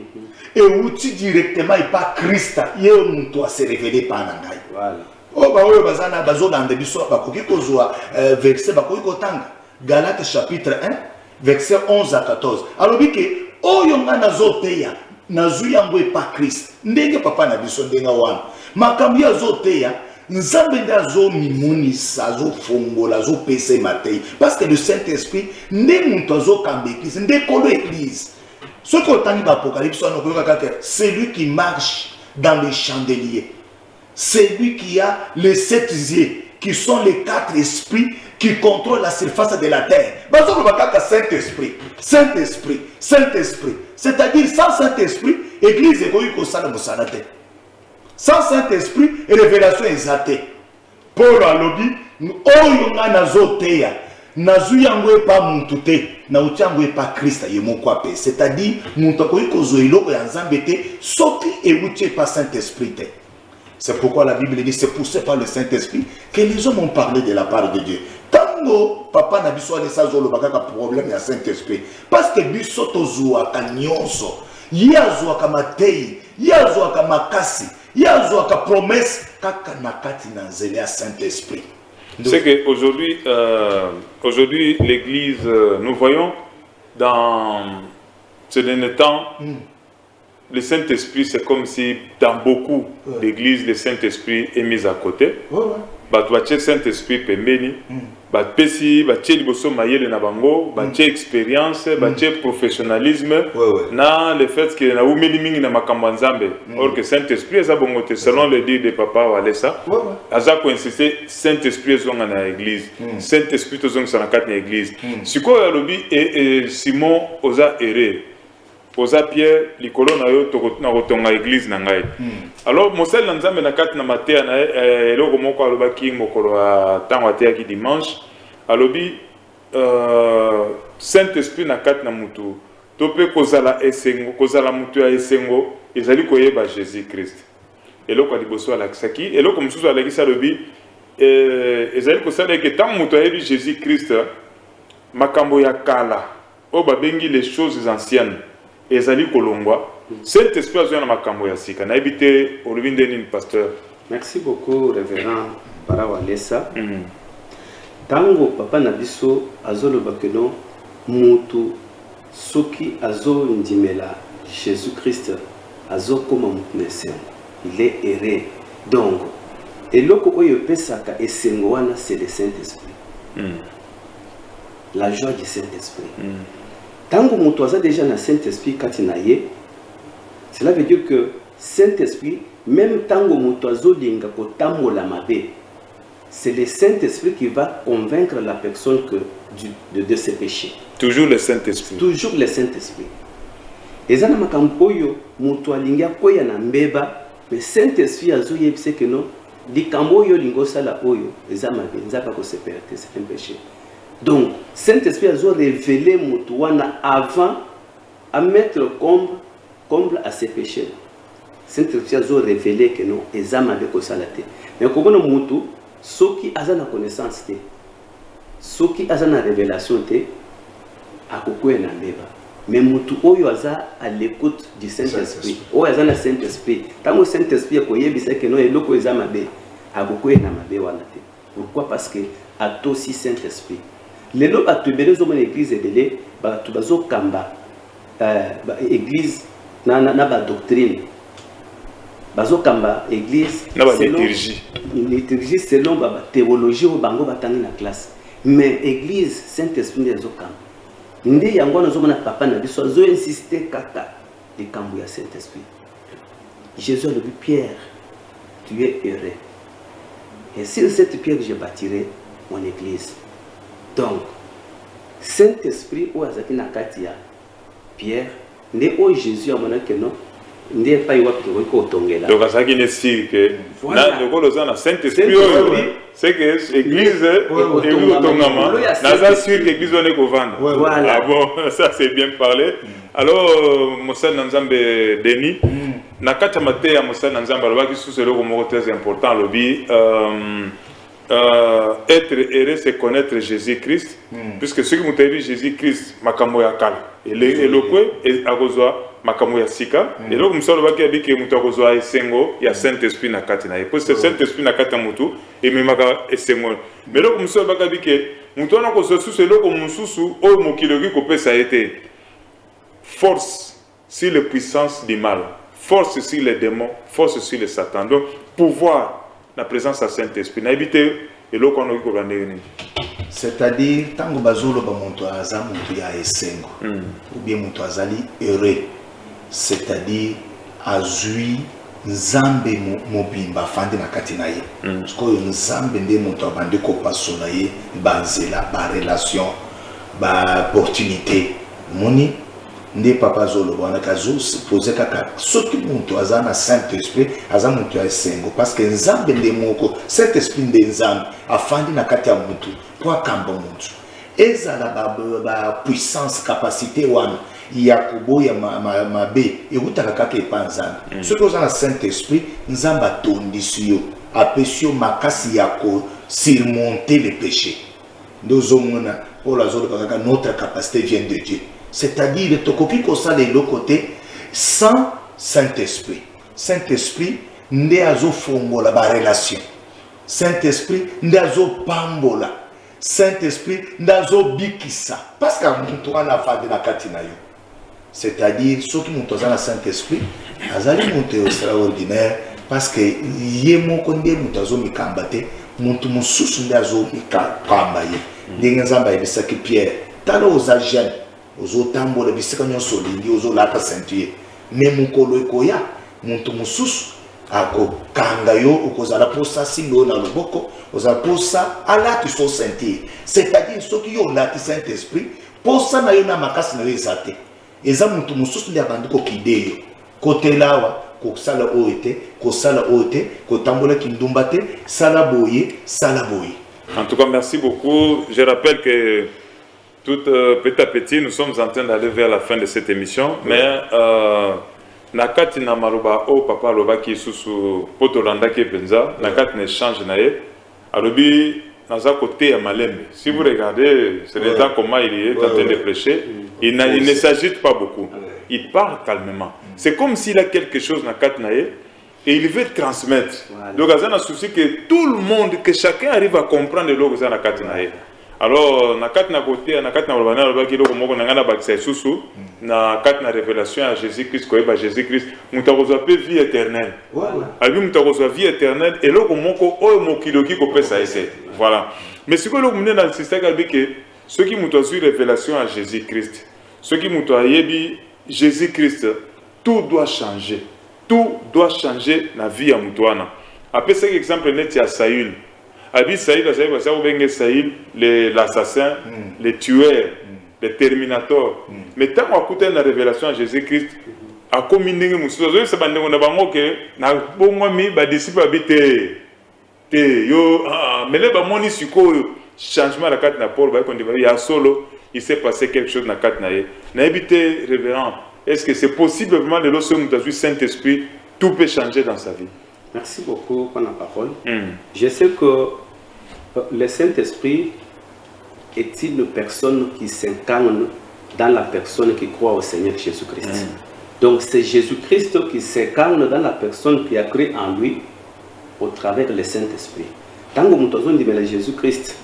et uti directement epa Christa ye muntu a se révéler pa na ngai. Voilà. O ba oyo bazana bazo dande biso bakoki kozwa verset bakoki kotanga Galates chapitre 1 verset 11 à 14. Alors bike oyo nga nazo teya nazu yango epa Christ ndenge papa na biso ndenga wana makambi azoteya nzambe ndazo mimunisa azo fongola azo pese matei parce que le Saint-Esprit nde muntu azo kambe église nde kolo église ce que tangi ba apocalypse on koyoka c'est lui qui marche dans les chandeliers, c'est lui qui a les 7 yeux qui sont les 4 esprits qui contrôlent la surface de la terre. Saint-Esprit, Saint-Esprit, Saint-Esprit. C'est-à-dire sans Saint-Esprit, l'église est comme ça. Sans Saint-Esprit, révélation est athée. Paul a lobby, oh yonga nazoteya, nazuyango pas muntute, na utiango pas Christ yemokwape. C'est-à-dire, muntako ikozo iloko ya nzambete, soki et utie pas Saint-Esprit. C'est pourquoi la Bible dit, c'est poussé par le Saint-Esprit que les hommes ont parlé de la part de Dieu. Tango, papa n'a biso de ça zolo bakaka problème ya Saint-Esprit. Parce que biso tozua ka nyonso, yazua ka matei, yazua ka makasi, yazua ka promesse kaka nakati na nzele ya Saint-Esprit. C'est que aujourd'hui l'église, nous voyons dans ce dernier temps, le Saint-Esprit, c'est comme si dans beaucoup d'églises, le Saint-Esprit est mis à côté. Le Saint-Esprit pembeni, pesi, liboso mayele na bango, expérience, professionnalisme, na le fait que na umeli mingi na makambo nzambe. Or que Saint-Esprit est abongote selon le dit de papa Walesa. Azako insister Saint-Esprit est zonga na église. Saint-Esprit est zonga na kati na église. Siko ya lobi et Simon oza erreur. Oza Pierre likolo na yo na kotonga église na ngai. Alors mosel nzambe na kati na mateya na eloko moko alobaki mokolo a tango ateya ki dimanche alobi Saint-Esprit na kati na mutu to pe kozala esengo kozala mutu ya esengo ezali koyeba Jésus Christ. Eloko aliboso alakisaki eloko mususu alakisa alobi ezali kosala ke tango mutu ayebi Jésus Christ makambo ya kala o babengi les choses anciennes ezali kolongwa Saint-Esprit azwa na makambo ya sika na ebite olubinde nini pasteur. Merci beaucoup révérend Para Walesa. Tango papa na biso azoloba que non mutu soki azo ndimela Jésus Christ azo koma mutu il est erré. Donc eloko oyo pesaka esengo wana c'est le Saint-Esprit. La joie du Saint-Esprit. Tango mutu aza déjà na Saint-Esprit katinaye, cela veut dire que Saint-Esprit, même tango mutu azo linga ko tambola mabe, c'est le Saint-Esprit qui va convaincre la personne de ses péchés. Toujours le Saint-Esprit. Toujours le Saint-Esprit. Et ça, makampoyo, mutualinga koya na mbeba, mais Saint-Esprit a zouye pise que non, likamboyo lingo sala oyo, eza mabe, nza pas ko se perdre, c'est un péché. Donc, Saint-Esprit a zouye révélé mutuana avant à mettre comble à ses péchés. Saint-Esprit a zouye révélé que non, eza mabe ko sala te. Mais comment on mutu, ceux qui ont la connaissance, ceux qui ont la révélation, à kokoué na mbeba. Mais mutu oyo aza à l'écoute du Saint-Esprit. Oyo aza na Saint-Esprit. Tant que Saint-Esprit akoyebisa que non eloko eza mabe, a kokoué na mabe wana te. Pourquoi? Parce que a aussi Saint-Esprit. Lelo batu ebele zo mona église ebele, batu bazo kamba église na ba doctrine. Bazo kamba église selon liturgie selon ba théologie ou bango batangi na classe. Mais église Saint-Esprit ndezo kamba. Nde yango nazomona papa na biso azo insister kaka likambo ya Saint-Esprit. Jésus a dit Pierre, tu es heureux. Et sur cette pierre je bâtirai mon église. Donc Saint-Esprit ou azaki na kati ya Pierre, nde o Jésus amona que non. Nde pa iwa ko tongela. Donc azaki ne si que na le ko na Saint-Esprit c'est que l'église est autonome. Naza sûr que l'église on est qu'au vendre. Ah bon, ça c'est bien parlé. Alors, Moussa Nanzambe Denis, nakata mate ya Moussa Nanzambe alobaki sous ce logo mot très important lobby. Être heureux, c'est connaître Jésus-Christ, puisque ceux qui m'ont dit Jésus-Christ, makambo ya kala, et le kwe et akozwa makambo ya sika, et donc m'salo baki abiki mutu akozwa esengo ya Saint-Esprit na kati na ye, parce que Saint-Esprit na kati mutu et memaka esengo. Mais donc m'salo baki abiki mutu na kozwa sous le ko mususu o mokilogi ko pesa été force sur les puissances du mal, force sur les démons, force sur les Satan. Donc pouvoir la présence à Saint-Esprit n'a évité et l'eau qu'on a eu. C'est-à-dire tant que bazolo ba monto aza monto ya esengo ou bien monto azali heureux, c'est-à-dire azui nzambe mobimba fandi na kati na ye parce que nzambe nde monto abandi ko pasola ye banzela ba relation ba opportunité moni nde papa zolo bana kazo poser kaka soki muntu azana Saint-Esprit aza muntu ya esengo parce que nzambe nde moko Saint-Esprit nde nzambe afandi na kati ya muntu kwa kamba muntu ezala ba puissance capacité wana ya kuboya mabe ekutaka kaka epanzana soki ozana Saint-Esprit nzambe atondisi yo apesi yo makasi ya ko surmonter les péchés ndozomona pour la zolo kaka notre capacité vient de Dieu. C'est-à-dire que ça de l'autre côté sans Saint-Esprit. Saint-Esprit n'azo fongola ba relation. Saint-Esprit n'azo pambola. Saint-Esprit n'azo bikisa. Parce que muntu ana fadi na katina yo. C'est-à-dire ceux qui montent dans le Saint-Esprit, azali muntu extraordinaire parce que yemo konde muntu azo mikambate, muntu mususu n'azo mikamba ye. Ndengezamba ebisaki Pierre. Talo ozajen ozo tambola bisika nyonso lingi ozo lata ceinture mais mukolo ekoya muntu mususu ako kanga yo okozala posa singo na loboko oza posa alati so ceinture c'est-à-dire soki yo lati Saint-Esprit posa na yo na makasi na yo ezate eza muntu mususu ndi abandi ko kideyo kotelawa ko sala oete ko sala oete ko tambola kindumba te sala boye sala boye. En tout cas merci beaucoup. Je rappelle que tout petit à petit, nous sommes en train d'aller vers la fin de cette émission, mais nakati na maruba o papa loba ki susu potolanda ki penza nakati ne change nae alobi naza côté ya malembe. Si vous regardez, c'est le temps comment il est en train de prêcher, il ne s'agite pas beaucoup, il parle calmement. C'est comme s'il a quelque chose nakati nae et il veut transmettre. Donc il y a un souci que tout le monde, que chacun arrive à comprendre le que nakati nae. Alors, na kat na côté, na kat na balbana lobaki loko moko nangana bakisa susu, na kat na révélation à Jésus-Christ koyeba Jésus-Christ, mutakozwa pe vie éternelle. Voilà. Abi mutakozwa vie éternelle et loko moko oyo mokiloki ko pesa ese. Voilà. Mais ce que loko mune na système kalbi que ceux qui mutazu révélation à Jésus-Christ, ceux qui mutayebi Jésus-Christ, tout doit changer. Tout doit changer na vie ya mutwana. Après cet exemple net ya Saül. Abi Saïd, l'assassin, le tueur, le terminator. Mais tant qu'on écoute la révélation à Jésus-Christ, à communiquer musuzo ça bande on a bango que na bongo mi ba disciple habité yo mais là ba moni siko changement la carte na Paul ba kon il y a solo il s'est passé quelque chose na carte na habité révérend. Est-ce que c'est possible vraiment de lorsque nous avons Saint-Esprit tout peut changer dans sa vie? Merci beaucoup pour la parole. Je sais que le Saint-Esprit est une personne qui s'incarne dans la personne qui croit au Seigneur Jésus-Christ. Donc c'est Jésus-Christ qui s'incarne dans la personne qui a cru en lui au travers du Saint-Esprit. Tant que nous avons dit Jésus-Christ,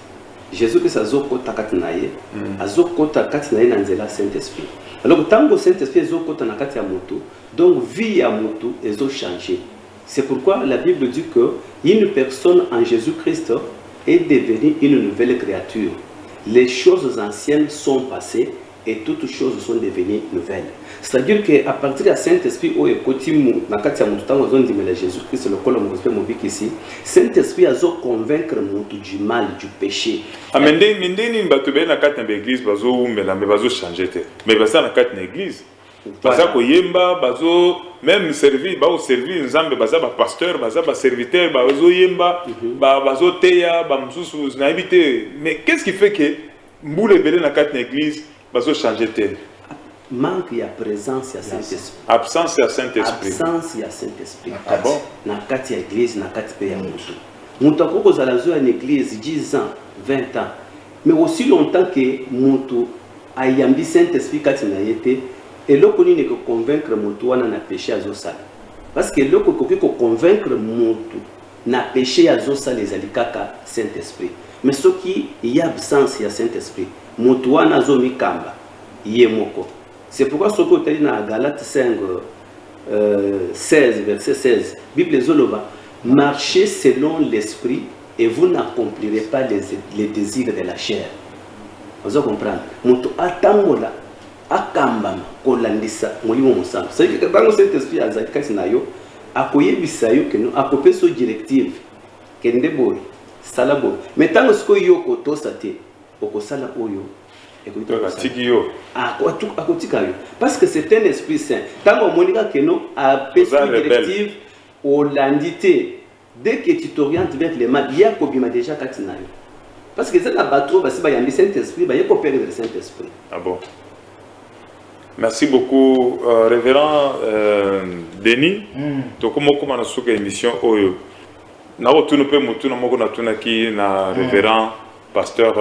Jésus-Christ a zokota katinaye, a zokota katinaye nanzela Saint-Esprit. Alors tant que le Saint-Esprit a zokota nakati ya mutu, donc vie ya mutu est changé. C'est pourquoi la Bible dit que une personne en Jésus-Christ est devenue une nouvelle créature. Les choses anciennes sont passées et toutes choses sont devenues nouvelles. C'est-à-dire qu'à partir du Saint-Esprit, au Ekotimu, dans le Jésus-Christ, le col de ici, Saint-Esprit a convaincre du mal, du péché. Mais l'église, mais changer. Mais dans l'église, même servir, pasteur, serviteur, mais qu'est-ce qui fait que l'église va changer? Manque de présence à Saint-Esprit. Absence à Saint-Esprit. Absence à Saint-Esprit. Ah bon? Dans la église, dans la pays. Nous avons une église 10 ans, 20 ans. Mais aussi longtemps que nous avons un Saint-Esprit et là, on ne convaincre Moutou na péché à Zosal. Parce que là, on peut convaincre Moutou na péché à Zosal les alikaka Saint-Esprit. Mais ce qui y a absence à Saint-Esprit, Moutou na zomi kamba, yemoko. C'est pourquoi ce que tu as dans Galates 5, 16, verset 16, Bible Zoloba, marchez selon l'esprit et vous n'accomplirez pas les désirs de la chair. Vous comprenez? Moutou atambola. Akambama kolandisa mulimo musamba c'est que quand cet esprit a zakati nayo akoyebisa yo que nous akopeso directive kende boy salabo mais tant que ce que yo ko tosate okosala oyo ekoita tiki yo akotika yo parce que c'est un esprit saint tant que monika que nous apeso directive olandité dès que tu t'orientes vers les mal il y a kobima déjà katina yo parce que ça na bateau basi ba yambi Saint-Esprit ba yeko perdre le Saint-Esprit. Ah bon. Merci beaucoup, révérend Denis. Donc, comment on a souhaité émission Oyo. Na retourne peu mutu na moko na tuna ki na révérend pasteur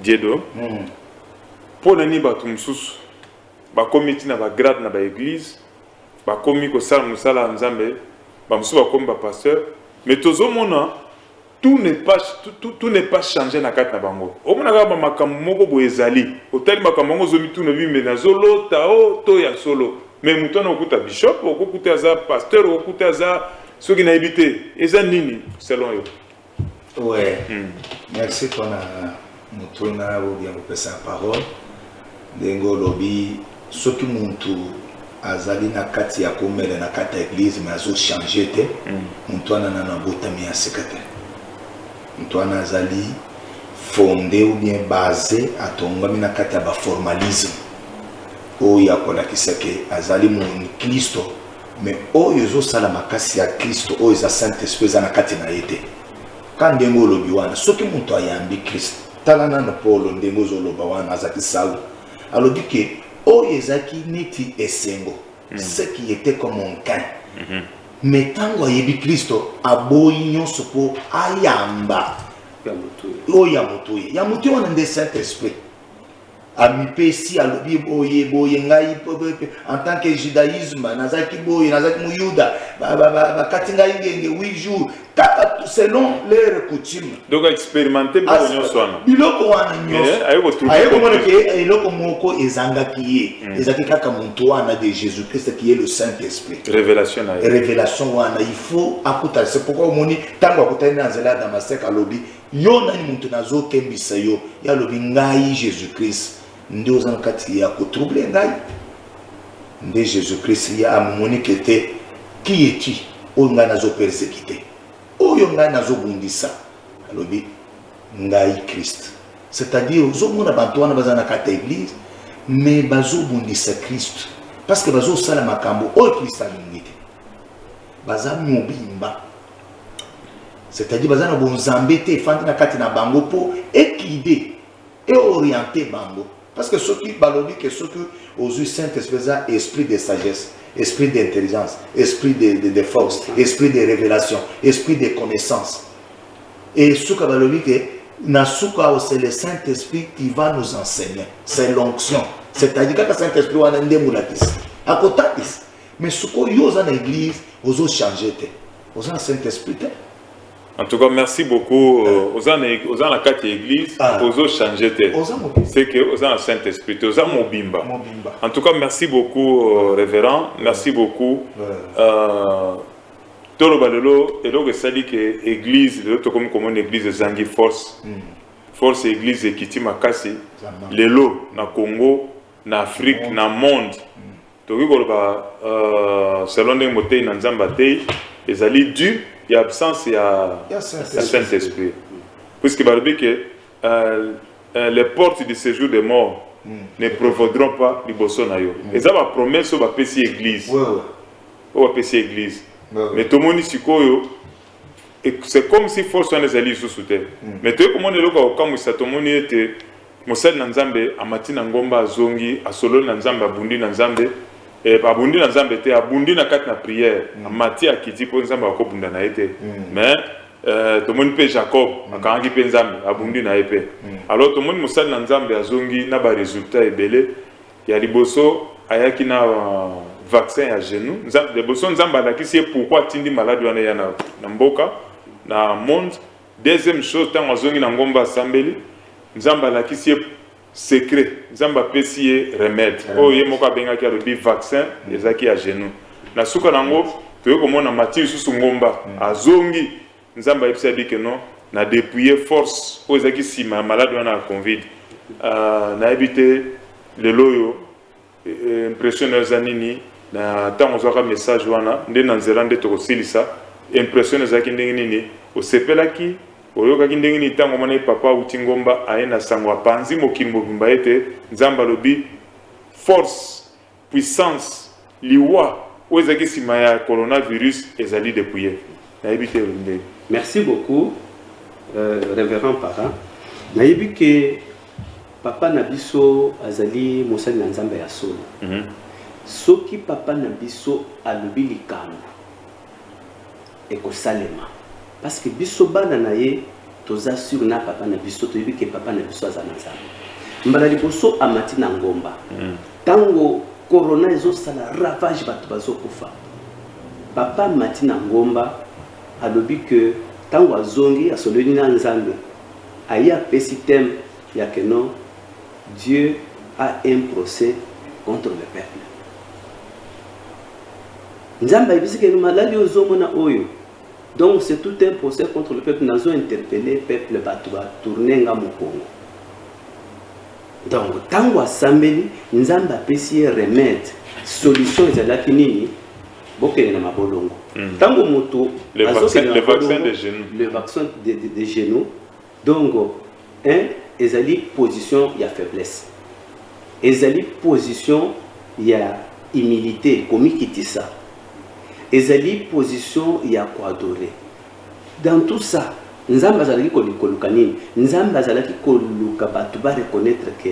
Diedo. Pour nani ba tumsus ba comité na ba grade na ba église ba komi ko sala musala nzambe ba musu ba komi ba pasteur mais tozo mona tout n'est pas changé na kati na bango. O mona ka ba makambo moko bo ezali. O tali makambo ngo zo mitu na bi me na zolo tao to ya solo. Mais mutu na okuta bishop, okuta za pasteur, okuta za soki na habité. Eza nini selon yo? Ouais. Merci pour la mutu na ou bien pour sa parole. Dengo lobi soki mutu azali na kati ya komela na kati ya église mais azo changer te. Mutu na botami ya sekate. Antoine Azali fondé ou bien basé à tongami na kati ya ba formalisme oyo akola kiseke azali mon Kristo mais oyo zo sala makasi ya Kristo oyo za Saint-Esprit za na kati na yete kandi ngo lobi wana soki muntu ayambi Kristo talana na Paulo ndengo zo loba wana azaki sawu alobi ke oyo ezaki neti esengo ce qui était comme un can. Mais tango ayebi Kristo aboyi nyonso po ayamba oya mutuye ya mutuye wana nde Saint-Esprit amipesi alobi boye ngai en tant que judaïsme nazaki boye nazaki muyuda bakati ngai ngenge 8 jours kaka selon leur coutume donc expérimenter nyonso wana biloko wana nyonso ayeko mona ke eloko moko ezangaki ye ezaki kaka muntu wana de Jésus-Christ qui est le Saint-Esprit révélation wana il faut akuta c'est pourquoi omoni tango akutani na nzela ya Damasek alobi yo nani muntu nazo kembisa yo ya lobi ngai Jésus-Christ nde oza na kati ya kotrouble ngai nde Jésus-Christ ya amoni kete qui es-tu oyo ngai nazo persécuter oyo ngai nazo bundisa alobi ngai Christ. C'est-à-dire ozomona bantu wana baza na kata église mais bazobundisa Christ parce que bazosala makambo oyo Christ alingi te. Baza mobimba. C'est-à-dire baza na bonzambe te efandi na kati na bango po équilibré et orienté bango. Parce que ceux qui balobi que ceux qui aux yeux Saint-Esprit esprit de sagesse, esprit d'intelligence, esprit de force, esprit de révélation, esprit de connaissance. Et ceux qui balobi que c'est le Saint-Esprit qui va nous enseigner. C'est l'onction. C'est-à-dire que le Saint-Esprit va nous enseigner. À côté de ça. Mais ce qu'on y a dans l'église, vous avez changé. Vous avez le Saint-Esprit. En tout cas, merci beaucoup. Vous avez la carte église, vous avez changé. C'est que vous avez le Saint-Esprit. Vous avez Mobimba. En tout cas, merci beaucoup, révérend. Merci beaucoup. Tout le balelo et donc ça dit que l'église, comme une église zangi force, force église qui makasi, les lots na Congo, na Afrique, na monde. Donc selon les mots na nzamba te, les alliés du, il y a absence, il y a Saint-Esprit. Puisque balobé que les portes du séjour des morts ne provoqueront pas les bossons na yo. Et ça va promesse au bapesi église. Au bapesi église. Mais tout le monde ici, c'est comme si force on les alliés sous terre. Mais tout le monde est là comme ça, tout le monde était Mosel Nanzambe, Amati Nangomba, Zongi, Asolo Nanzambe, Abundi Nanzambe, et Abundi Nanzambe, Abundi na kat na prière, Amati Akiti pour Nzambe Akobunda na été. Mais tout le monde peut Jacob, Akangi pe Nzambe, Abundi na épée. Alors tout le monde Mosel Nanzambe, Zongi, n'a pas résultat et belé. Il y a Liboso, Ayaki na vaccin à genoux. Les besoins Nzamba qui c'est pourquoi tindi malade wana ya na mboka na monde. Deuxième chose tant azongi na ngomba sambeli Nzamba qui c'est secret. Nzamba pesier remède. Oh ye moka benga ki alobi vaccin ezaki à genoux. Na suka nango to ko mona mati susu ngomba azongi Nzamba epsa dit que non na dépouiller force o ezaki sima malade wana Covid. Na éviter le loyo impressionner zanini na tant on aura message wana ndé na nzela ndé to kosilisa impression ezaki ndenge nini osepelaki oyoka ki ndenge nini tango mona papa utingomba aena sangwa panzi mokili mobimba ete nzamba lobi force puissance liwa ozaki sima ya coronavirus ezali dépouillé na ebité ndé. Merci beaucoup révérend parent. Na yebi que papa nabiso azali mosali na nzamba ya solo. Soki papa nabiso alobi likambo ekosalema parce que biso bana na ye toza sur na papa nabiso toyebi ke papa nabiso azana nzambe mbala liboso amati na ngomba tango corona ezosala ravage bato bazokufa papa mati na ngomba alobi ke tango azongi asololi na nzambe aya pesi thème ya que non Dieu a un procès contre le peuple. Nzamba ibisi ke malali ozomona oyo. Donc c'est tout un procès contre le peuple. Nous avons interpellé le peuple batouba tourner nga mokongo. Donc tango asambeli nzamba pesi remède solution ezalaki nini bokele na mabolongo. Tango moto le vaccin des genoux. Le vaccin des genoux. Donc ezali position ya faiblesse. Ezali position ya humilité komikitisa. Ezali position ya koadorer. Dans tout ça, nzamba zalaki koluka nini? Nzamba zalaki koluka batu ba reconnaître que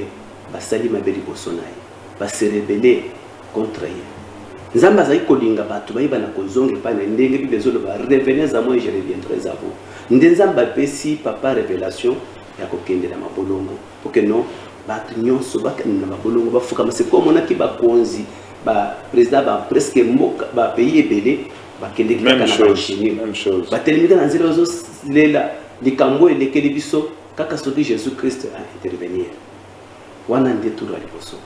basali mabeli bosonai, ba se rebeller contre eux. Nzamba zalaki kolinga batu ba ibana kozonga pa na ndenge bi bezolo ba revenez à moi je reviendrai à vous. Nzamba pesi papa révélation ya kokende na mabolongo pour que non batu nyonso bakana na mabolongo bafuka c'est comme on a ki ba konzi ba président ba presque mboka ba pays ebele ba kende kaka na chini même chose ba telemika na nzela zo lela likambo elekeli biso kaka soki Jésus Christ a intervenir wana nde tout la liboso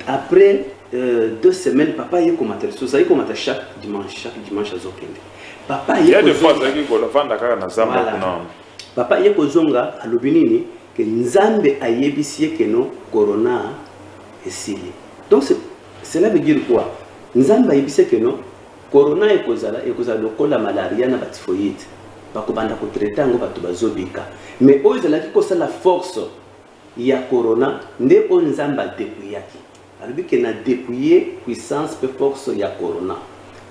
après 2 semaines papa yeko materso ça yeko mata chaque dimanche azokende papa yeko il y a des fois ça qui kola fanda kaka na zamba kuna papa yeko zonga alobi nini que nzambe ayebisi ke no corona esili donc cela veut dire quoi? Nzamba yebise que non corona ekozala lokola malaria na batifoyite bakobanda ko traiter yango bato bazobika mais oyo ezalaki kosala force ya corona nde o nzambe adépouillaki alobi ke na dépouiller puissance pe force ya corona.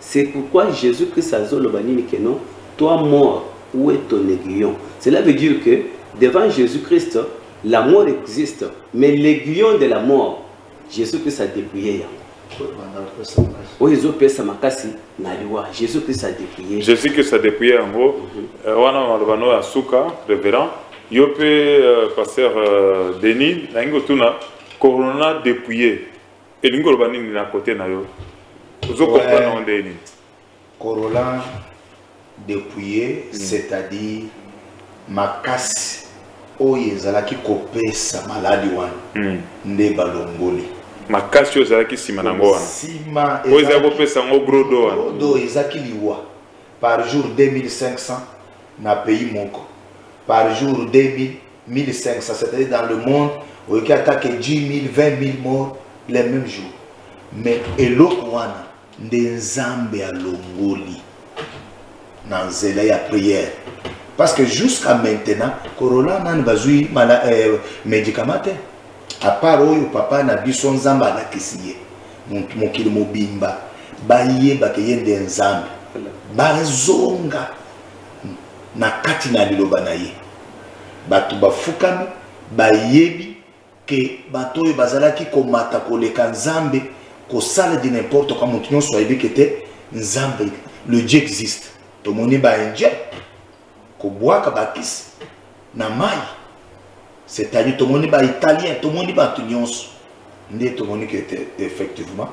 C'est pourquoi Jésus-Christ a zoloba nini ke non, toi mort, où est ton aiguillon? Cela veut dire que devant Jésus-Christ la mort existe mais l'aiguillon de la mort Jésus-Christ a dépouillé yango. Jésus-Christ a dépouillé. Jésus-Christ a dépouillé en gros. Wana malobano ya suka révérend. Yo pe pasteur Denis na ngo tuna corona dépouillé. Et lingo lobani ni na côté na yo. Ozo comprendre on Denis. Corona dépouillé, c'est-à-dire makasi oyo ezalaki kopesa maladi wana nde balongoli. Makasi oyo ezalaki nsima nango wana oyo ezalaki kopesa yango grodo wana grodo ezalaki liwa par jour 2500 na pays moko par jour 2000 1500 c'est-à-dire dans le monde oyoki atake 10 000 20 000 morts les mêmes jours mais eloko wana nde nzambe alongoli na nzela ya prière parce que jusqu'à maintenant corona nani bazwi médicament à part oyo papa na biso nzambe alakisi ye mokili mobimba bayeba ke ye nde nzambe bazonga na kati na liloba na ye bato bafukami bayebi ke bato oyo bazalaki komata koleka nzambe kosala de n'importe quoi moto nyonso ayebi ke te nzambe le Dieu existe tomoni baindien kobwaka bakisi na mai c'est-à-dire tout le monde est italien, tout le monde est nyonso. Nde tout le monde qui était effectivement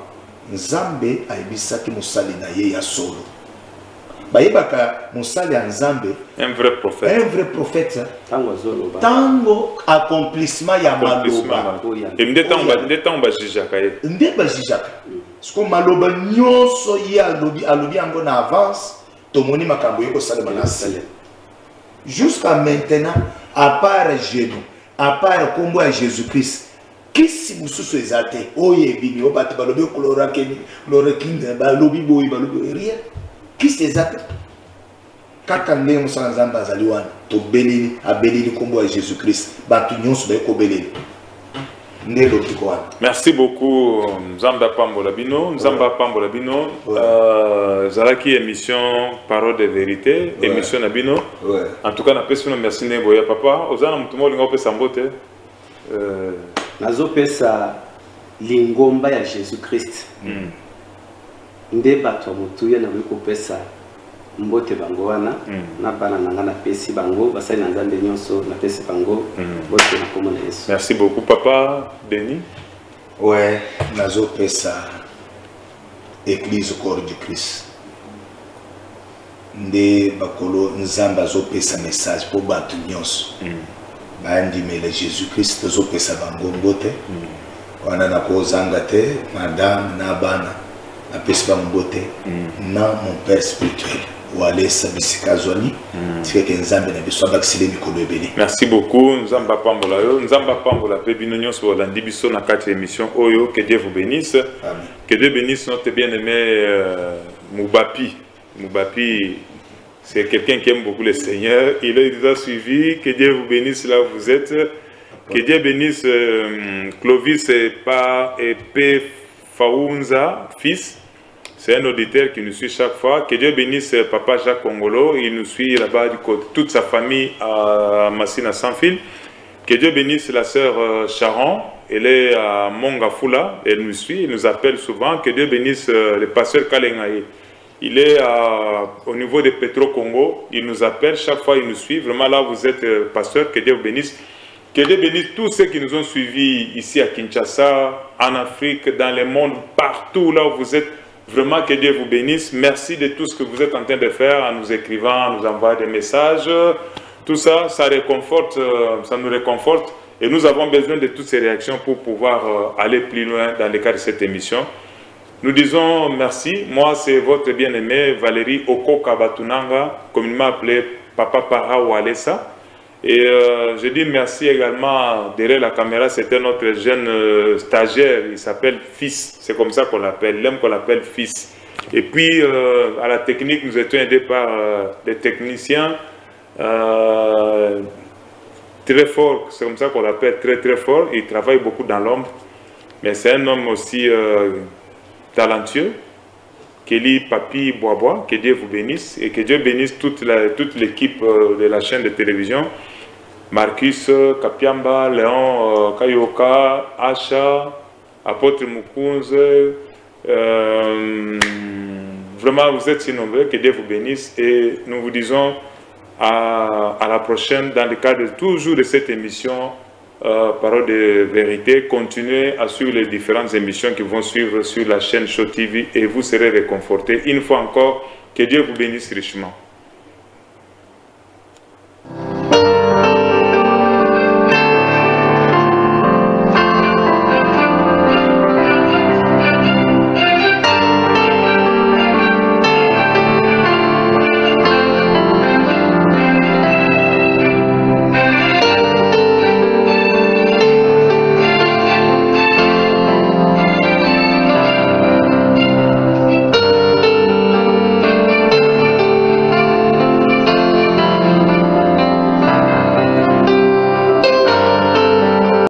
Nzambe a ebisaki musali na ye ya solo. Bayebaka musali ya Nzambe un vrai prophète. Un vrai prophète. Tango accomplissement ya maloba. Et nde tamba jijaka ye. Nde ba jijaka. Sko maloba nyonso ya alobi yango na avance to moni makambo yeko sala manasi. Jusqu'à maintenant à part genou à part combo à Jésus-Christ, qui si vous sous exalté, oye bini, au bâti balobi, chloroquine, balobi boy, balobi rien. Qui s'exalte? Quand on est sans ambazaliwan, to belini, a belini combo à Jésus-Christ, batunion sur le cobelini. Merci beaucoup, Nzamba Pambolabino. Nzamba Pambolabino, Zalaki émission Parole de vérité, émission Nabino. En tout cas, na personne merci Neboya papa. Ozana mutumo lingo pesa mbote. Nazo pesa lingomba ya Jésus-Christ. Nde bato mutuya na wiko pesa mbote bango wana na bana nanga na pesi bango basali na nzambe nyonso na pesi bango bote na komona Yesu. Merci beaucoup papa Denis. Ouais, nazo pesa église corps du Christ. Nde bakolo nzamba zo pesa message pour bato nyonso. Bandi mele Jésus-Christ zo pesa bango mbote. Wana na ko zanga te madame na bana na pesi bango mbote na mon père spirituel. Merci beaucoup, Nzamba Pambola. Nzamba Pambola, Pébinonion sur l'Andibiso na 4 émissions. Oyo, que Dieu vous bénisse. Amen. Que Dieu bénisse notre bien-aimé Moubapi. Moubapi, c'est quelqu'un qui aime beaucoup le Seigneur. Il a suivi. Que Dieu vous bénisse là où vous êtes. Que Dieu bénisse Clovis et P. Faounza, fils. C'est un auditeur qui nous suit chaque fois. Que Dieu bénisse Papa Jacques Congolo. Il nous suit là-bas du côté. Toute sa famille à Massina sans fil. Que Dieu bénisse la sœur Sharon. Elle est à Mongafula. Elle nous suit. Elle nous appelle souvent. Que Dieu bénisse le pasteur Kalengaye. Il est au niveau de Petro Congo. Il nous appelle. Chaque fois, il nous suit. Vraiment, là, vous êtes pasteur. Que Dieu vous bénisse. Que Dieu bénisse tous ceux qui nous ont suivis ici à Kinshasa, en Afrique, dans le monde, partout là où vous êtes. Vraiment que Dieu vous bénisse. Merci de tout ce que vous êtes en train de faire en nous écrivant, en nous envoyant des messages. Tout ça, ça réconforte, ça nous réconforte. Et nous avons besoin de toutes ces réactions pour pouvoir aller plus loin dans le cadre de cette émission. Nous disons merci. Moi, c'est votre bien-aimé Valérie Okoka Batunanga, communément appelé Papa Para Walesa. Et je dis merci également, derrière la caméra, c'était notre jeune stagiaire, il s'appelle Fils, c'est comme ça qu'on l'appelle, l'aime qu'on l'appelle Fils. Et puis à la technique, nous étions aidés par des techniciens, très fort, c'est comme ça qu'on l'appelle, très fort. Il travaille beaucoup dans l'ombre, mais c'est un homme aussi talentueux. Kelly Papi Boisbois, que Dieu vous bénisse et que Dieu bénisse toute l'équipe de la chaîne de télévision. Marcus Kapiamba, Léon Kayoka, Asha, Apôtre Mukunze. Vraiment, vous êtes si nombreux, que Dieu vous bénisse et nous vous disons à la prochaine dans le cadre toujours de cette émission Parole de vérité. Continuez à suivre les différentes émissions qui vont suivre sur la chaîne Show TV et vous serez réconfortés. Une fois encore, que Dieu vous bénisse richement.